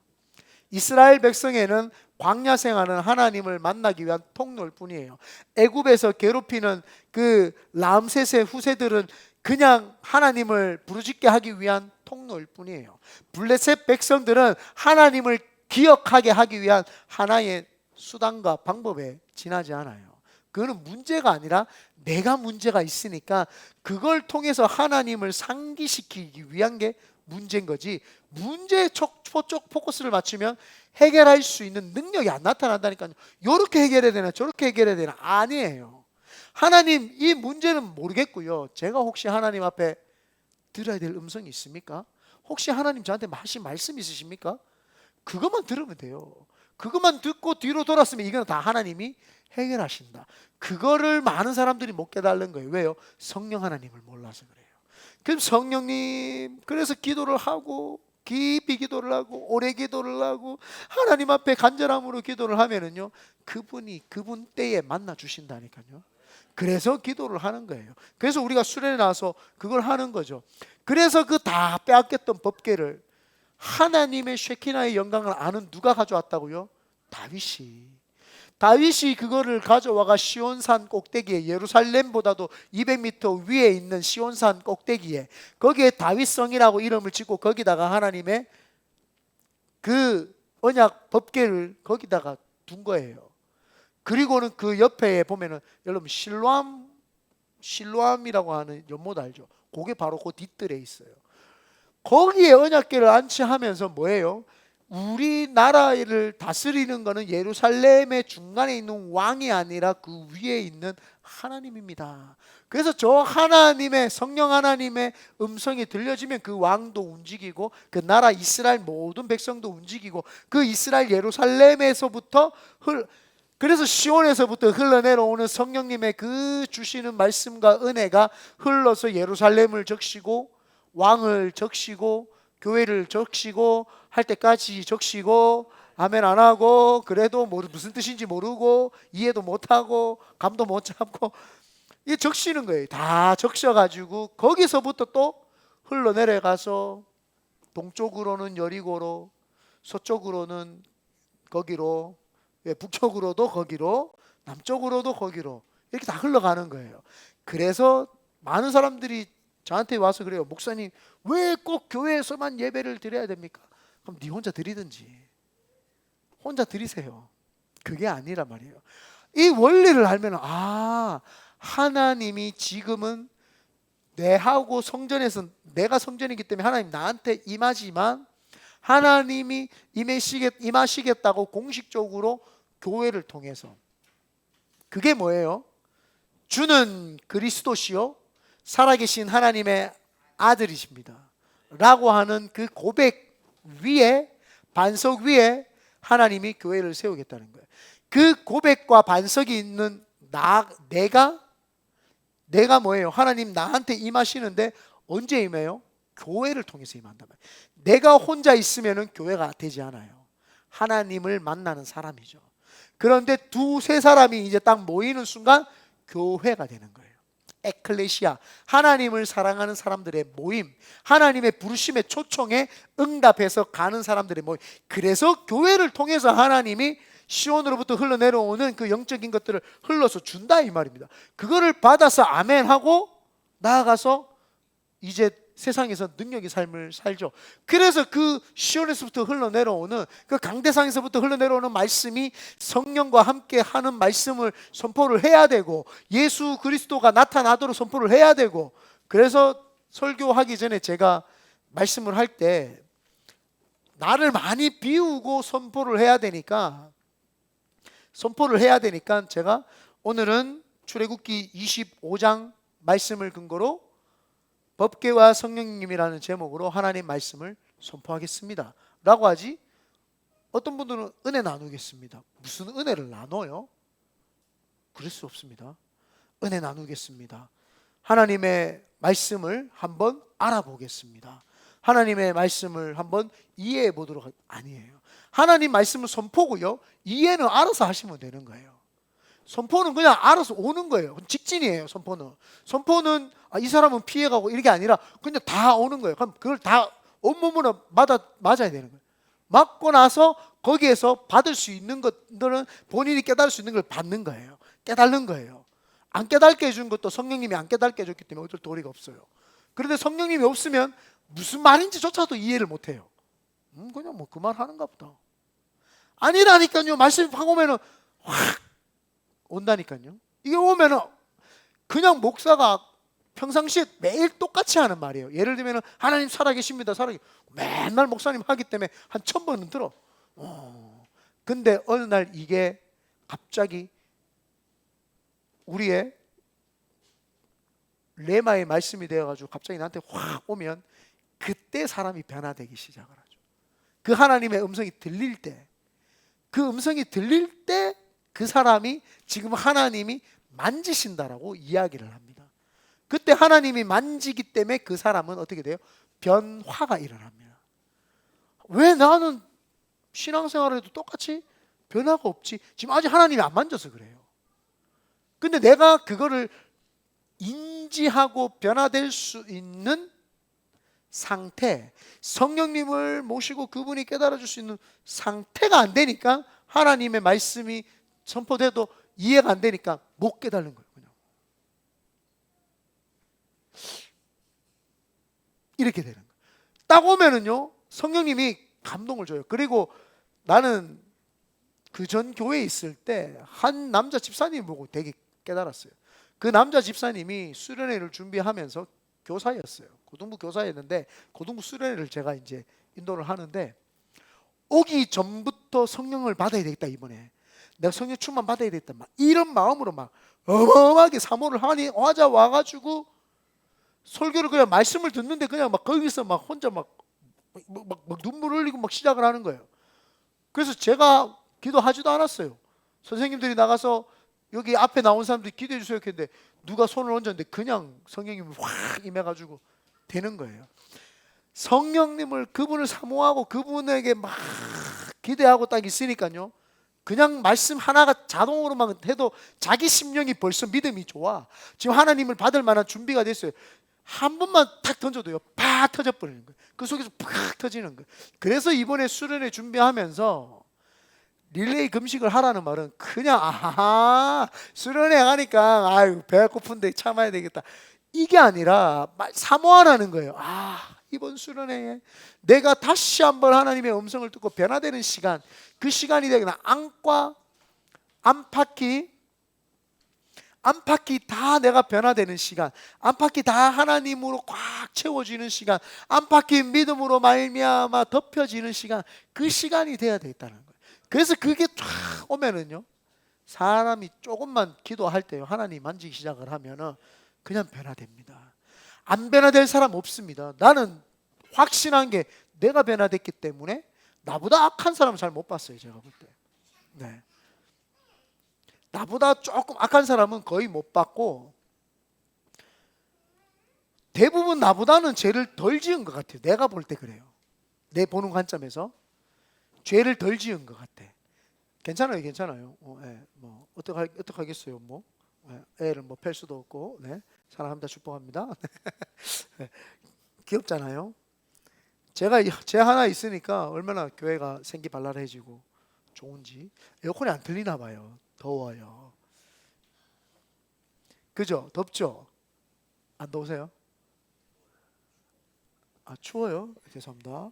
이스라엘 백성에는 광야 생활은 하나님을 만나기 위한 통로일 뿐이에요. 애굽에서 괴롭히는 그 람셋의 후세들은 그냥 하나님을 부르짖게 하기 위한 통로일 뿐이에요. 블레셋 백성들은 하나님을 기억하게 하기 위한 하나의 수단과 방법에 지나지 않아요. 그거는 문제가 아니라 내가 문제가 있으니까 그걸 통해서 하나님을 상기시키기 위한 게 문제인 거지, 문제에 포커스를 맞추면 해결할 수 있는 능력이 안 나타난다니까요. 이렇게 해결해야 되나 저렇게 해결해야 되나 아니에요. 하나님 이 문제는 모르겠고요, 제가 혹시 하나님 앞에 들어야 될 음성이 있습니까? 혹시 하나님 저한테 하신 말씀 있으십니까? 그것만 들으면 돼요. 그것만 듣고 뒤로 돌았으면 이건 다 하나님이 해결하신다. 그거를 많은 사람들이 못 깨달은 거예요. 왜요? 성령 하나님을 몰라서 그래요. 그럼 성령님, 그래서 기도를 하고 깊이 기도를 하고 오래 기도를 하고 하나님 앞에 간절함으로 기도를 하면은요, 그분이 그분 때에 만나 주신다니까요. 그래서 기도를 하는 거예요. 그래서 우리가 수련회 나와서 그걸 하는 거죠. 그래서 그 다 빼앗겼던 법궤를 하나님의 쉐키나의 영광을 아는 누가 가져왔다고요? 다윗이 그거를 가져와가 시온산 꼭대기에, 예루살렘보다도 200m 위에 있는 시온산 꼭대기에, 거기에 다윗성이라고 이름을 짓고 거기다가 하나님의 그 언약 법궤를 거기다가 둔 거예요. 그리고는 그 옆에 보면은 여러분 실로암이라고 하는 연못 알죠? 그게 바로 그 뒤뜰에 있어요. 거기에 언약궤를 안치하면서 뭐예요? 우리나라를 다스리는 것은 예루살렘의 중간에 있는 왕이 아니라 그 위에 있는 하나님입니다. 그래서 저 하나님의, 성령 하나님의 음성이 들려지면 그 왕도 움직이고 그 나라 이스라엘 모든 백성도 움직이고, 그 이스라엘 예루살렘에서부터 그래서 시온에서부터 흘러내려오는 성령님의 그 주시는 말씀과 은혜가 흘러서 예루살렘을 적시고 왕을 적시고 교회를 적시고 할 때까지 적시고, 아멘 안 하고 그래도 무슨 뜻인지 모르고 이해도 못하고 감도 못 잡고 이게 적시는 거예요. 다 적셔가지고 거기서부터 또 흘러내려가서 동쪽으로는 여리고로, 서쪽으로는 거기로, 북쪽으로도 거기로, 남쪽으로도 거기로, 이렇게 다 흘러가는 거예요. 그래서 많은 사람들이 저한테 와서 그래요. 목사님 왜 꼭 교회에서만 예배를 드려야 됩니까? 그럼 네 혼자 드리든지, 혼자 드리세요. 그게 아니란 말이에요. 이 원리를 알면 하나님이 지금은 내하고 성전에서, 내가 성전이기 때문에 하나님 나한테 임하지만 하나님이 임하시겠다고 공식적으로 교회를 통해서, 그게 뭐예요? 주는 그리스도시요 살아계신 하나님의 아들이십니다 라고 하는 그 고백 위에, 반석 위에 하나님이 교회를 세우겠다는 거예요. 그 고백과 반석이 있는 내가 내가 뭐예요? 하나님 나한테 임하시는데 언제 임해요? 교회를 통해서 임한단 말이에요. 내가 혼자 있으면 교회가 되지 않아요. 하나님을 만나는 사람이죠. 그런데 두세 사람이 이제 딱 모이는 순간 교회가 되는 거예요. 에클레시아, 하나님을 사랑하는 사람들의 모임, 하나님의 부르심의 초청에 응답해서 가는 사람들의 모임. 그래서 교회를 통해서 하나님이 시온으로부터 흘러내려오는 그 영적인 것들을 흘러서 준다 이 말입니다. 그거를 받아서 아멘 하고 나아가서 이제 세상에서 능력의 삶을 살죠. 그래서 그 시온에서부터 흘러내려오는 그 강대상에서부터 흘러내려오는 말씀이 성령과 함께 하는 말씀을 선포를 해야 되고, 예수 그리스도가 나타나도록 선포를 해야 되고, 그래서 설교하기 전에 제가 말씀을 할 때 나를 많이 비우고 선포를 해야 되니까 제가 오늘은 출애굽기 25장 말씀을 근거로 법궤와 성령님이라는 제목으로 하나님 말씀을 선포하겠습니다 라고 하지, 어떤 분들은 은혜 나누겠습니다. 무슨 은혜를 나눠요? 그럴 수 없습니다. 은혜 나누겠습니다. 하나님의 말씀을 한번 알아보겠습니다. 하나님의 말씀을 한번 이해해 보도록 아니에요. 하나님 말씀은 선포고요, 이해는 알아서 하시면 되는 거예요. 선포는 그냥 알아서 오는 거예요. 직진이에요. 선포는 이 사람은 피해가고 이게 아니라 그냥 다 오는 거예요. 그럼 그걸 다 온몸으로 맞아야 되는 거예요. 맞고 나서 거기에서 받을 수 있는 것들은 본인이 깨달을 수 있는 걸 받는 거예요. 깨달는 거예요. 안 깨닫게 해준 것도 성령님이 안 깨닫게 해줬기 때문에 어쩔 도리가 없어요. 그런데 성령님이 없으면 무슨 말인지조차도 이해를 못해요. 그냥 뭐 그 말 하는가 보다. 아니라니까요. 말씀 확 오면은 확 온다니까요. 이게 오면은 그냥 목사가 평상시에 매일 똑같이 하는 말이에요. 예를 들면 하나님 살아계십니다. 맨날 목사님 하기 때문에 한 1000번은 들어. 근데 어느 날 이게 갑자기 우리의 레마의 말씀이 되어가지고 갑자기 나한테 확 오면 그때 사람이 변화되기 시작을 하죠. 그 하나님의 음성이 들릴 때, 그 음성이 들릴 때 그 사람이 지금 하나님이 만지신다라고 이야기를 합니다. 그때 하나님이 만지기 때문에 그 사람은 어떻게 돼요? 변화가 일어납니다. 왜 나는 신앙생활에도 똑같이 변화가 없지? 지금 아직 하나님이 안 만져서 그래요. 근데 내가 그거를 인지하고 변화될 수 있는 상태, 성령님을 모시고 그분이 깨달아 줄 수 있는 상태가 안 되니까, 하나님의 말씀이 선포돼도 이해가 안 되니까 못 깨달는 거예요. 그냥 이렇게 되는 거예요. 딱 오면은요, 성령님이 감동을 줘요. 그리고 나는 그 전 교회에 있을 때 한 남자 집사님 보고 되게 깨달았어요. 그 남자 집사님이 수련회를 준비하면서 교사였어요. 고등부 교사였는데 고등부 수련회를 제가 이제 인도를 하는데, 오기 전부터 성령을 받아야 되겠다, 이번에 내가 성령 충만 받아야 되겠다, 막 이런 마음으로 막 어마어마하게 사모를 하니 와가지고 설교를 그냥 말씀을 듣는데 그냥 막 거기서 막 혼자 막 눈물 흘리고 막 시작을 하는 거예요. 그래서 제가 기도하지도 않았어요. 선생님들이 나가서 여기 앞에 나온 사람들이 기도해 주세요 했는데 누가 손을 얹었는데 그냥 성령님이 확 임해가지고 되는 거예요. 성령님을, 그분을 사모하고 그분에게 막 기대하고 딱 있으니까요, 그냥 말씀 하나가 자동으로만 해도 자기 심령이 벌써 믿음이 좋아. 지금 하나님을 받을 만한 준비가 됐어요. 한 번만 탁 던져도요, 팍 터져버리는 거예요. 그 속에서 팍 터지는 거예요. 그래서 이번에 수련회 준비하면서 릴레이 금식을 하라는 말은 그냥 수련회 가니까 아유 배가 고픈데 참아야 되겠다, 이게 아니라 사모하라는 거예요. 이번 수련회에 내가 다시 한번 하나님의 음성을 듣고 변화되는 시간, 그 시간이 되거나 안팎이 다 내가 변화되는 시간, 안팎이 다 하나님으로 꽉 채워지는 시간, 안팎이 믿음으로 말미암아 덮여지는 시간, 그 시간이 돼야 되겠다는 거예요. 그래서 그게 쫙 오면은요, 사람이 조금만 기도할 때요, 하나님 만지기 시작을 하면은 그냥 변화됩니다. 안 변화될 사람 없습니다. 나는 확신한 게 내가 변화됐기 때문에 나보다 악한 사람은 잘 못 봤어요, 제가 볼 때. 네. 나보다 조금 악한 사람은 거의 못 봤고, 대부분 나보다는 죄를 덜 지은 것 같아요. 내가 볼 때 그래요. 내 보는 관점에서 죄를 덜 지은 것 같아. 괜찮아요, 괜찮아요. 예, 뭐 어떡하겠어요, 뭐 애를 뭐 팰 수도 없고, 네, 사랑합니다, 축복합니다. 네, 귀엽잖아요. 제가 제 하나 있으니까 얼마나 교회가 생기발랄해지고 좋은지. 에어컨이 안 틀리나 봐요. 더워요. 그죠? 덥죠? 안 더우세요? 아, 추워요? 죄송합니다.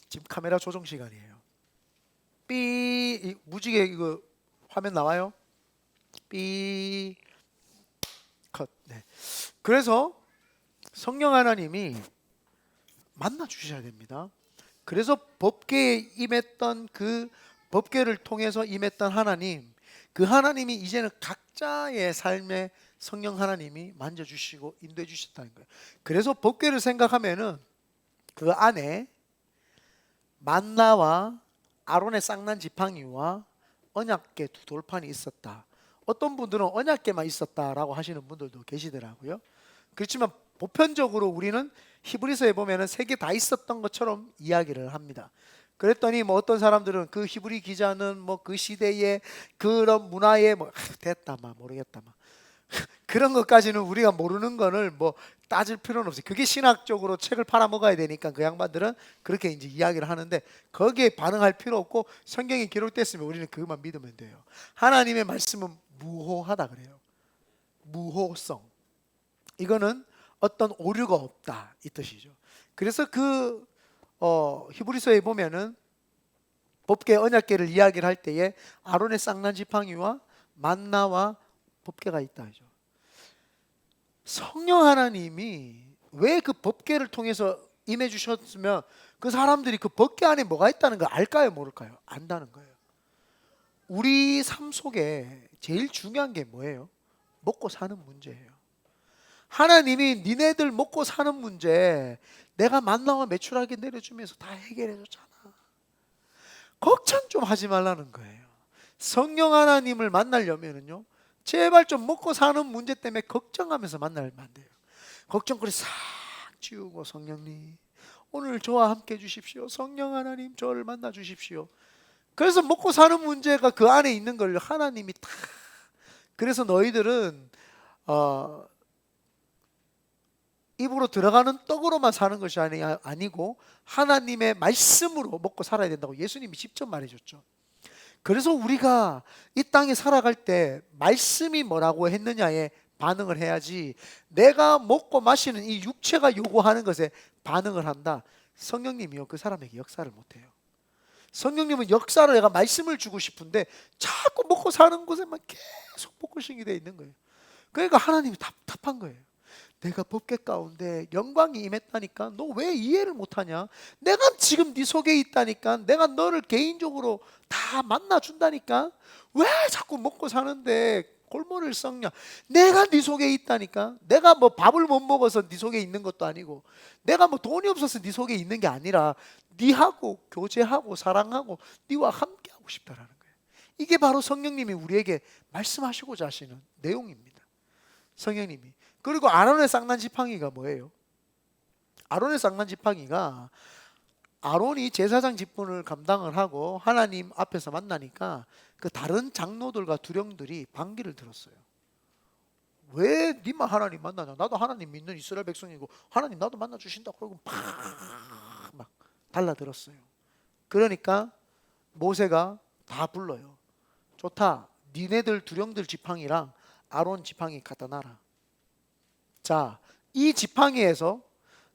지금 카메라 조정 시간이에요. 무지개 이거 화면 나와요? 삐 컷. 네. 그래서 성령 하나님이 만나 주셔야 됩니다. 그래서 법궤에 임했던 그 법궤를 통해서 임했던 하나님, 그 하나님이 이제는 각자의 삶에 성령 하나님이 만져주시고 인도해 주셨다는 거예요. 그래서 법궤를 생각하면은 그 안에 만나와 아론의 쌍난 지팡이와 언약궤 두 돌판이 있었다. 어떤 분들은 언약궤만 있었다라고 하시는 분들도 계시더라고요. 그렇지만 보편적으로 우리는 히브리서에 보면은 세 개 다 있었던 것처럼 이야기를 합니다. 그랬더니 뭐 어떤 사람들은 그 히브리 기자는 뭐 그 시대의 그런 문화에 뭐 됐다 막 모르겠다 막 그런 것까지는 우리가 모르는 거를 뭐 따질 필요는 없어요. 그게 신학적으로 책을 팔아먹어야 되니까 그 양반들은 그렇게 이제 이야기를 하는데 거기에 반응할 필요 없고 성경에 기록됐으면 우리는 그것만 믿으면 돼요. 하나님의 말씀은 무호하다 그래요. 무호성. 이거는 어떤 오류가 없다 이 뜻이죠. 그래서 그 히브리서에 보면은 법궤 언약궤를 이야기를 할 때에 아론의 쌍난 지팡이와 만나와 법궤가 있다 하죠. 성령 하나님이 왜 그 법궤를 통해서 임해 주셨으면 그 사람들이 그 법궤 안에 뭐가 있다는 걸 알까요, 모를까요? 안다는 거예요. 우리 삶 속에 제일 중요한 게 뭐예요? 먹고 사는 문제예요. 하나님이 니네들 먹고 사는 문제 내가 만나와 매출하게 내려주면서 다 해결해 줬잖아. 걱정 좀 하지 말라는 거예요. 성령 하나님을 만나려면은요, 제발 좀 먹고 사는 문제 때문에 걱정하면서 만나면 안 돼요. 걱정거리 싹 지우고 성령님 오늘 저와 함께 해주십시오. 성령 하나님 저를 만나 주십시오. 그래서 먹고 사는 문제가 그 안에 있는 걸 하나님이 다. 그래서 너희들은 입으로 들어가는 떡으로만 사는 것이 아니고 하나님의 말씀으로 먹고 살아야 된다고 예수님이 직접 말해줬죠. 그래서 우리가 이 땅에 살아갈 때 말씀이 뭐라고 했느냐에 반응을 해야지 내가 먹고 마시는 이 육체가 요구하는 것에 반응을 한다. 성령님이요 그 사람에게 역사를 못해요. 성령님은 역사를 내가 말씀을 주고 싶은데 자꾸 먹고 사는 곳에만 계속 포커싱이 되어 있는 거예요. 그러니까 하나님이 답답한 거예요. 내가 법궤 가운데 영광이 임했다니까 너 왜 이해를 못하냐? 내가 지금 네 속에 있다니까 내가 너를 개인적으로 다 만나준다니까 왜 자꾸 먹고 사는데 골머리를 썩냐? 내가 네 속에 있다니까. 내가 뭐 밥을 못 먹어서 네 속에 있는 것도 아니고 내가 뭐 돈이 없어서 네 속에 있는 게 아니라 네하고 교제하고 사랑하고 네와 함께하고 싶다라는 거예요. 이게 바로 성령님이 우리에게 말씀하시고자 하시는 내용입니다. 성령님이. 그리고 아론의 쌍난 지팡이가 뭐예요? 아론의 쌍난 지팡이가 아론이 제사장 직분을 감당을 하고 하나님 앞에서 만나니까 그 다른 장로들과 두령들이 반기를 들었어요. 왜 니만 하나님 만나냐? 나도 하나님 믿는 이스라엘 백성이고 하나님 나도 만나 주신다. 그러고 막 달라들었어요. 그러니까 모세가 다 불러요. 좋다. 니네들 두령들 지팡이랑 아론 지팡이 갖다 놔라. 자, 이 지팡이에서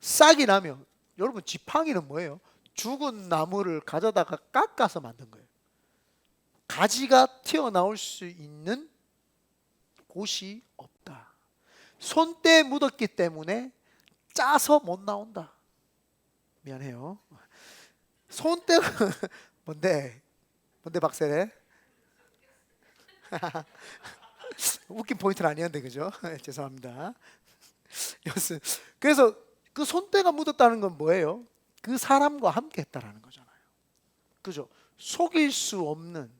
싹이 나면 여러분 지팡이는 뭐예요? 죽은 나무를 가져다가 깎아서 만든 거예요. 가지가 튀어나올 수 있는 곳이 없다. 손때에 묻었기 때문에 짜서 못 나온다. 미안해요. 손때 뭔데? 뭔데 박세래? 웃긴 포인트는 아니었는데 그죠? 죄송합니다. 그래서 그 손때가 묻었다는 건 뭐예요? 그 사람과 함께 했다라는 거잖아요. 그죠? 속일 수 없는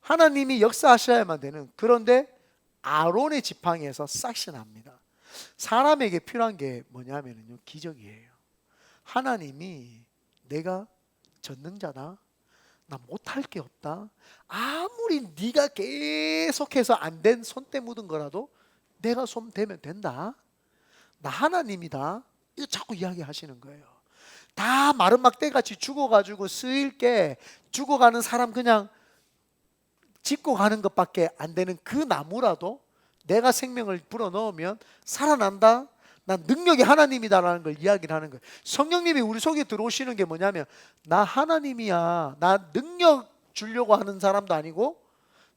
하나님이 역사하셔야만 되는, 그런데 아론의 지팡이에서 싹이 납니다. 사람에게 필요한 게 뭐냐면요, 기적이에요. 하나님이 내가 전능자다, 나 못할 게 없다, 아무리 네가 계속해서 안 된 손때 묻은 거라도 내가 손 대면 된다, 나 하나님이다, 이거 자꾸 이야기하시는 거예요. 다 마른 막대같이 죽어가지고 스일게 죽어가는 사람 그냥 짚고 가는 것밖에 안 되는 그 나무라도 내가 생명을 불어넣으면 살아난다, 난 능력이 하나님이다라는 걸 이야기를 하는 거예요. 성령님이 우리 속에 들어오시는 게 뭐냐면, 나 하나님이야, 나 능력 주려고 하는 사람도 아니고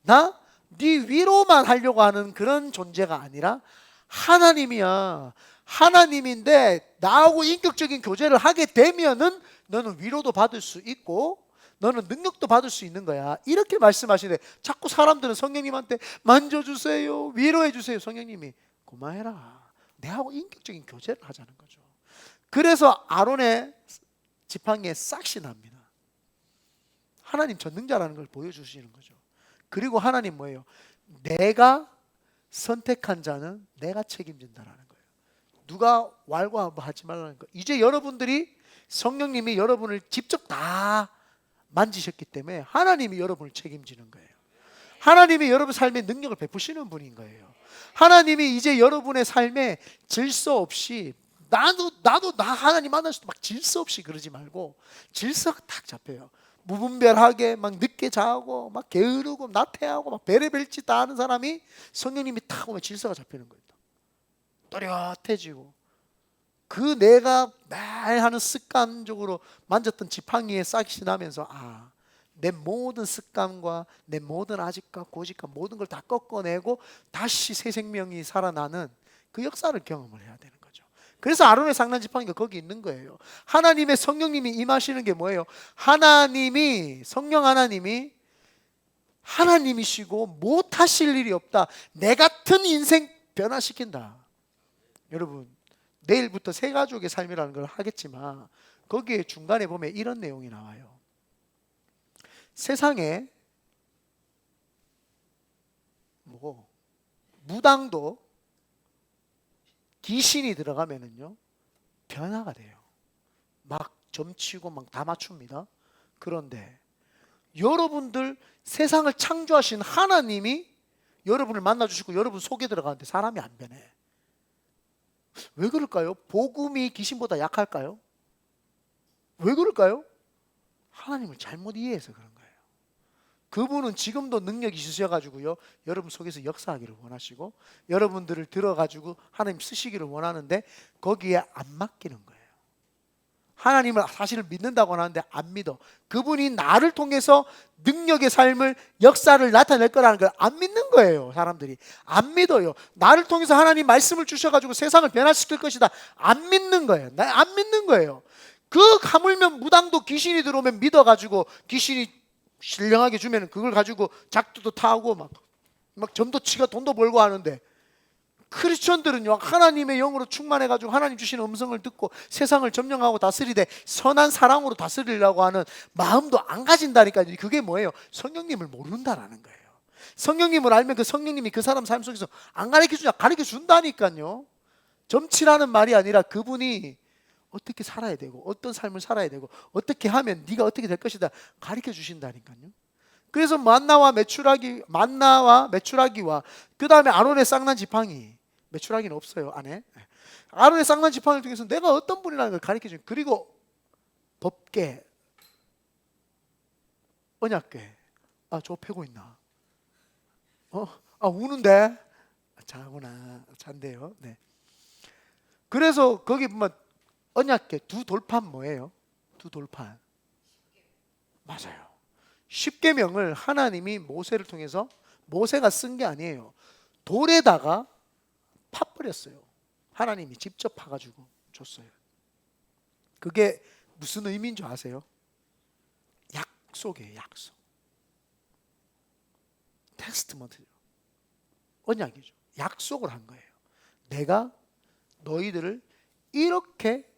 나 네 위로만 하려고 하는 그런 존재가 아니라 하나님이야. 하나님인데 나하고 인격적인 교제를 하게 되면은 너는 위로도 받을 수 있고 너는 능력도 받을 수 있는 거야, 이렇게 말씀하시는데, 자꾸 사람들은 성령님한테 만져주세요, 위로해주세요. 성령님이 그만해라, 내하고 인격적인 교제를 하자는 거죠. 그래서 아론의 지팡이에 싹이 납니다. 하나님 전능자라는 걸 보여주시는 거죠. 그리고 하나님 뭐예요? 내가 선택한 자는 내가 책임진다라는 거예요. 누가 왈가왈부하지 말라는 거예요. 이제 여러분들이, 성령님이 여러분을 직접 다 만지셨기 때문에 하나님이 여러분을 책임지는 거예요. 하나님이 여러분 삶에 능력을 베푸시는 분인 거예요. 하나님이 이제 여러분의 삶에 질서 없이, 나도 나 하나님 만났을 때 막 질서 없이 그러지 말고 질서가 딱 잡혀요. 무분별하게 막 늦게 자고 막 게으르고 나태하고 막 베레벨 짓 다 하는 사람이 성령님이 탁 오면 질서가 잡히는 거예요. 또렷해지고, 그 내가 매일 하는 습관적으로 만졌던 지팡이에 싹이 나면서, 아, 내 모든 습관과 내 모든 아집과 고집과 모든 걸 다 꺾어내고 다시 새 생명이 살아나는 그 역사를 경험을 해야 되는 거죠. 그래서 아론의 상난 지팡이가 거기 있는 거예요. 하나님의 성령님이 임하시는 게 뭐예요? 하나님이, 성령 하나님이 하나님이시고 못하실 일이 없다, 내 같은 인생 변화시킨다. 여러분, 내일부터 새 가족의 삶이라는 걸 하겠지만 거기에 중간에 보면 이런 내용이 나와요. 세상에 무당도 귀신이 들어가면은요 변화가 돼요. 막 점치고 막 다 맞춥니다. 그런데 여러분들, 세상을 창조하신 하나님이 여러분을 만나주시고 여러분 속에 들어가는데 사람이 안 변해. 왜 그럴까요? 복음이 귀신보다 약할까요? 왜 그럴까요? 하나님을 잘못 이해해서 그런 거예요. 그분은 지금도 능력이 있으셔가지고요 여러분 속에서 역사하기를 원하시고 여러분들을 들어가지고 하나님 쓰시기를 원하는데 거기에 안 맡기는 거예요. 하나님을 사실을 믿는다고 하는데 안 믿어. 그분이 나를 통해서 능력의 삶을, 역사를 나타낼 거라는 걸 안 믿는 거예요. 사람들이 안 믿어요. 나를 통해서 하나님 말씀을 주셔가지고 세상을 변화시킬 것이다, 안 믿는 거예요. 안 믿는 거예요. 그 하물며 무당도 귀신이 들어오면 믿어가지고 귀신이 신령하게 주면 그걸 가지고 작두도 타고 막 점도 치고 돈도 벌고 하는데, 크리스천들은요 하나님의 영으로 충만해가지고 하나님 주시는 음성을 듣고 세상을 점령하고 다스리되 선한 사랑으로 다스리려고 하는 마음도 안 가진다니까요. 그게 뭐예요? 성령님을 모른다라는 거예요. 성령님을 알면 그 성령님이 그 사람 삶 속에서 안 가르쳐주냐? 가르쳐준다니까요. 점치라는 말이 아니라 그분이 어떻게 살아야 되고 어떤 삶을 살아야 되고 어떻게 하면 네가 어떻게 될 것이다 가르쳐 주신다니까요. 그래서 만나와 메추라기와 그 다음에 아론의 쌍난 지팡이, 메추라기는 없어요 안에. 아론의 쌍난 지팡이를 통해서 내가 어떤 분이라는 걸 가르쳐 주는. 그리고 법궤, 언약궤. 아, 저 패고 있나? 우는데? 자구나, 잔대요. 네. 그래서 거기 보면 언약궤 두 돌판 뭐예요? 두 돌판. 맞아요. 십계명을 하나님이 모세를 통해서, 모세가 쓴 게 아니에요. 돌에다가 파버렸어요. 하나님이 직접 파가지고 줬어요. 그게 무슨 의미인 줄 아세요? 약속이에요. 약속. 테스트먼트죠. 언약이죠. 약속을 한 거예요. 내가 너희들을 이렇게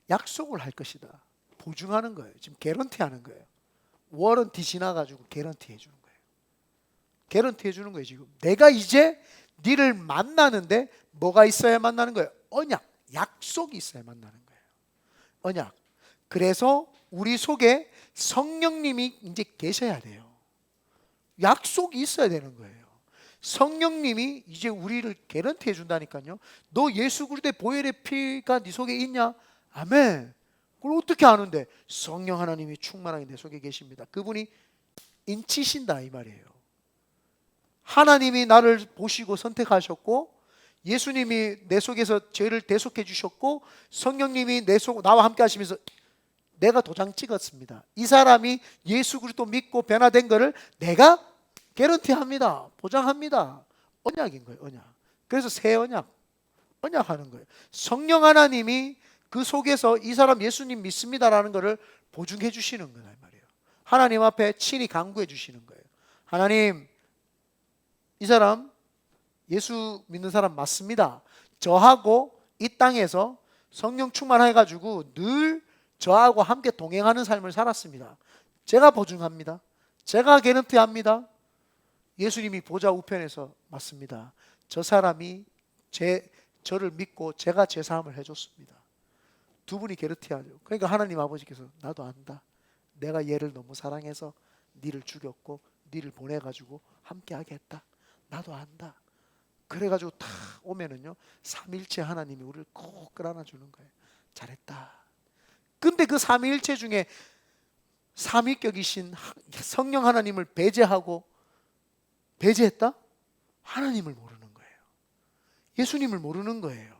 약속을 할 것이다, 보증하는 거예요. 지금 개런티 하는 거예요. 워런티 지나가지고 개런티 해주는 거예요. 개런티 해주는 거예요. 지금 내가 이제 니를 만나는데 뭐가 있어야 만나는 거예요? 언약, 약속이 있어야 만나는 거예요. 언약. 그래서 우리 속에 성령님이 이제 계셔야 돼요. 약속이 있어야 되는 거예요. 성령님이 이제 우리를 개런티 해준다니까요. 너 예수 그리스도의 보혈의 피가 네 속에 있냐? 아멘. 그걸 어떻게 아는데? 성령 하나님이 충만하게 내 속에 계십니다. 그분이 인치신다 이 말이에요. 하나님이 나를 보시고 선택하셨고, 예수님이 내 속에서 죄를 대속해 주셨고, 성령님이 나와 함께 하시면서 내가 도장 찍었습니다. 이 사람이 예수 그리스도 믿고 변화된 것을 내가 개런티합니다. 보장합니다. 언약인 거예요. 언약. 그래서 새 언약하는 거예요. 성령 하나님이 그 속에서 이 사람 예수님 믿습니다라는 것을 보증해 주시는 거예요. 말이에요. 하나님 앞에 친히 간구해 주시는 거예요. 하나님, 이 사람 예수 믿는 사람 맞습니다. 저하고 이 땅에서 성령 충만해가지고 늘 저하고 함께 동행하는 삶을 살았습니다. 제가 보증합니다. 제가 개런티합니다. 예수님이 보좌 우편에서 맞습니다. 저 사람이 저를 믿고 제가 제 삶을 해줬습니다. 두 분이 개런티하죠. 그러니까 하나님 아버지께서 나도 안다. 내가 얘를 너무 사랑해서 니를 죽였고 니를 보내가지고 함께하게 했다. 나도 안다. 그래가지고 다 오면은요, 삼일체 하나님이 우리를 꼭 끌어안아주는 거예요. 잘했다. 근데 그 삼위일체 중에 삼위격이신 성령 하나님을 배제했다? 하나님을 모르는 거예요. 예수님을 모르는 거예요.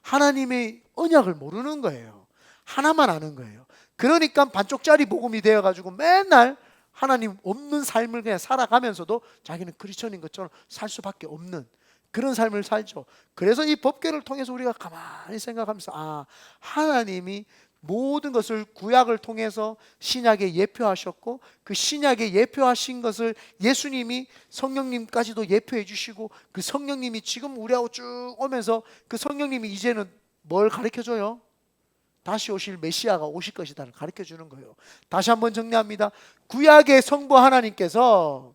하나님의 언약을 모르는 거예요. 하나만 아는 거예요. 그러니까 반쪽짜리 복음이 되어가지고 맨날 하나님 없는 삶을 그냥 살아가면서도 자기는 크리스천인 것처럼 살 수밖에 없는 그런 삶을 살죠. 그래서 이 법궤를 통해서 우리가 가만히 생각하면서 하나님이 모든 것을 구약을 통해서 신약에 예표하셨고, 그 신약에 예표하신 것을 예수님이 성령님까지도 예표해 주시고, 그 성령님이 지금 우리하고 쭉 오면서 그 성령님이 이제는 뭘 가르쳐줘요? 다시 오실 메시아가 오실 것이다를 가르쳐주는 거예요. 다시 한번 정리합니다. 구약의 성부 하나님께서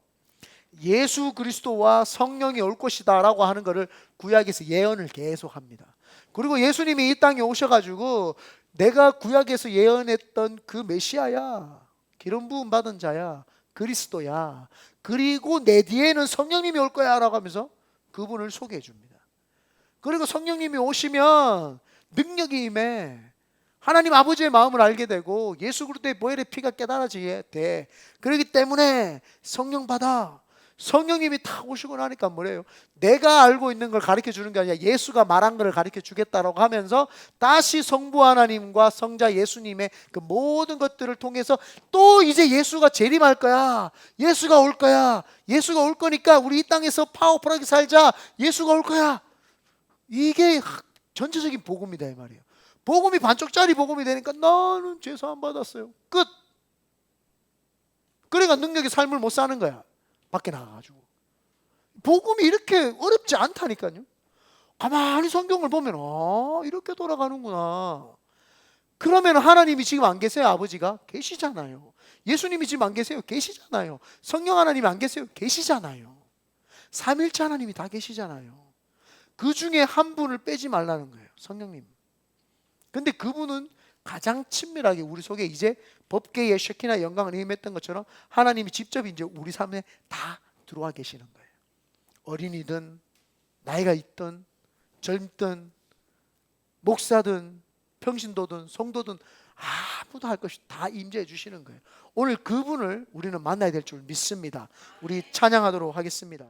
예수 그리스도와 성령이 올 것이다 라고 하는 것을 구약에서 예언을 계속합니다. 그리고 예수님이 이 땅에 오셔가지고 내가 구약에서 예언했던 그 메시아야, 기름 부음 받은 자야, 그리스도야, 그리고 내 뒤에는 성령님이 올 거야 라고 하면서 그분을 소개해 줍니다. 그리고 성령님이 오시면 능력이 임해 하나님 아버지의 마음을 알게 되고 예수 그리스도의 보혈의 피가 깨달아지게 돼. 그렇기 때문에 성령 받아. 성령님이 탁 오시고 나니까 뭐래요? 내가 알고 있는 걸 가르쳐 주는 게 아니라 예수가 말한 걸 가르쳐 주겠다라고 하면서 다시 성부 하나님과 성자 예수님의 그 모든 것들을 통해서 또 이제 예수가 재림할 거야. 예수가 올 거야. 예수가 올 거니까 우리 이 땅에서 파워풀하게 살자. 예수가 올 거야. 이게 전체적인 복음이다 이 말이에요. 복음이 반쪽짜리 복음이 되니까 나는 죄사함 받았어요. 끝. 그러니까 능력의 삶을 못 사는 거야. 밖에 나가가지고. 복음이 이렇게 어렵지 않다니까요. 가만히 성경을 보면 이렇게 돌아가는구나. 그러면 하나님이 지금 안 계세요? 아버지가? 계시잖아요. 예수님이 지금 안 계세요? 계시잖아요. 성령 하나님이 안 계세요? 계시잖아요. 삼일체 하나님이 다 계시잖아요. 그 중에 한 분을 빼지 말라는 거예요. 성령님. 근데 그분은 가장 친밀하게 우리 속에 이제 법궤의 쉐키나 영광을 임했던 것처럼 하나님이 직접 이제 우리 삶에 다 들어와 계시는 거예요. 어린이든 나이가 있든 젊든 목사든 평신도든 성도든 아무도 할 것이 다 임재해 주시는 거예요. 오늘 그분을 우리는 만나야 될 줄 믿습니다. 우리 찬양하도록 하겠습니다.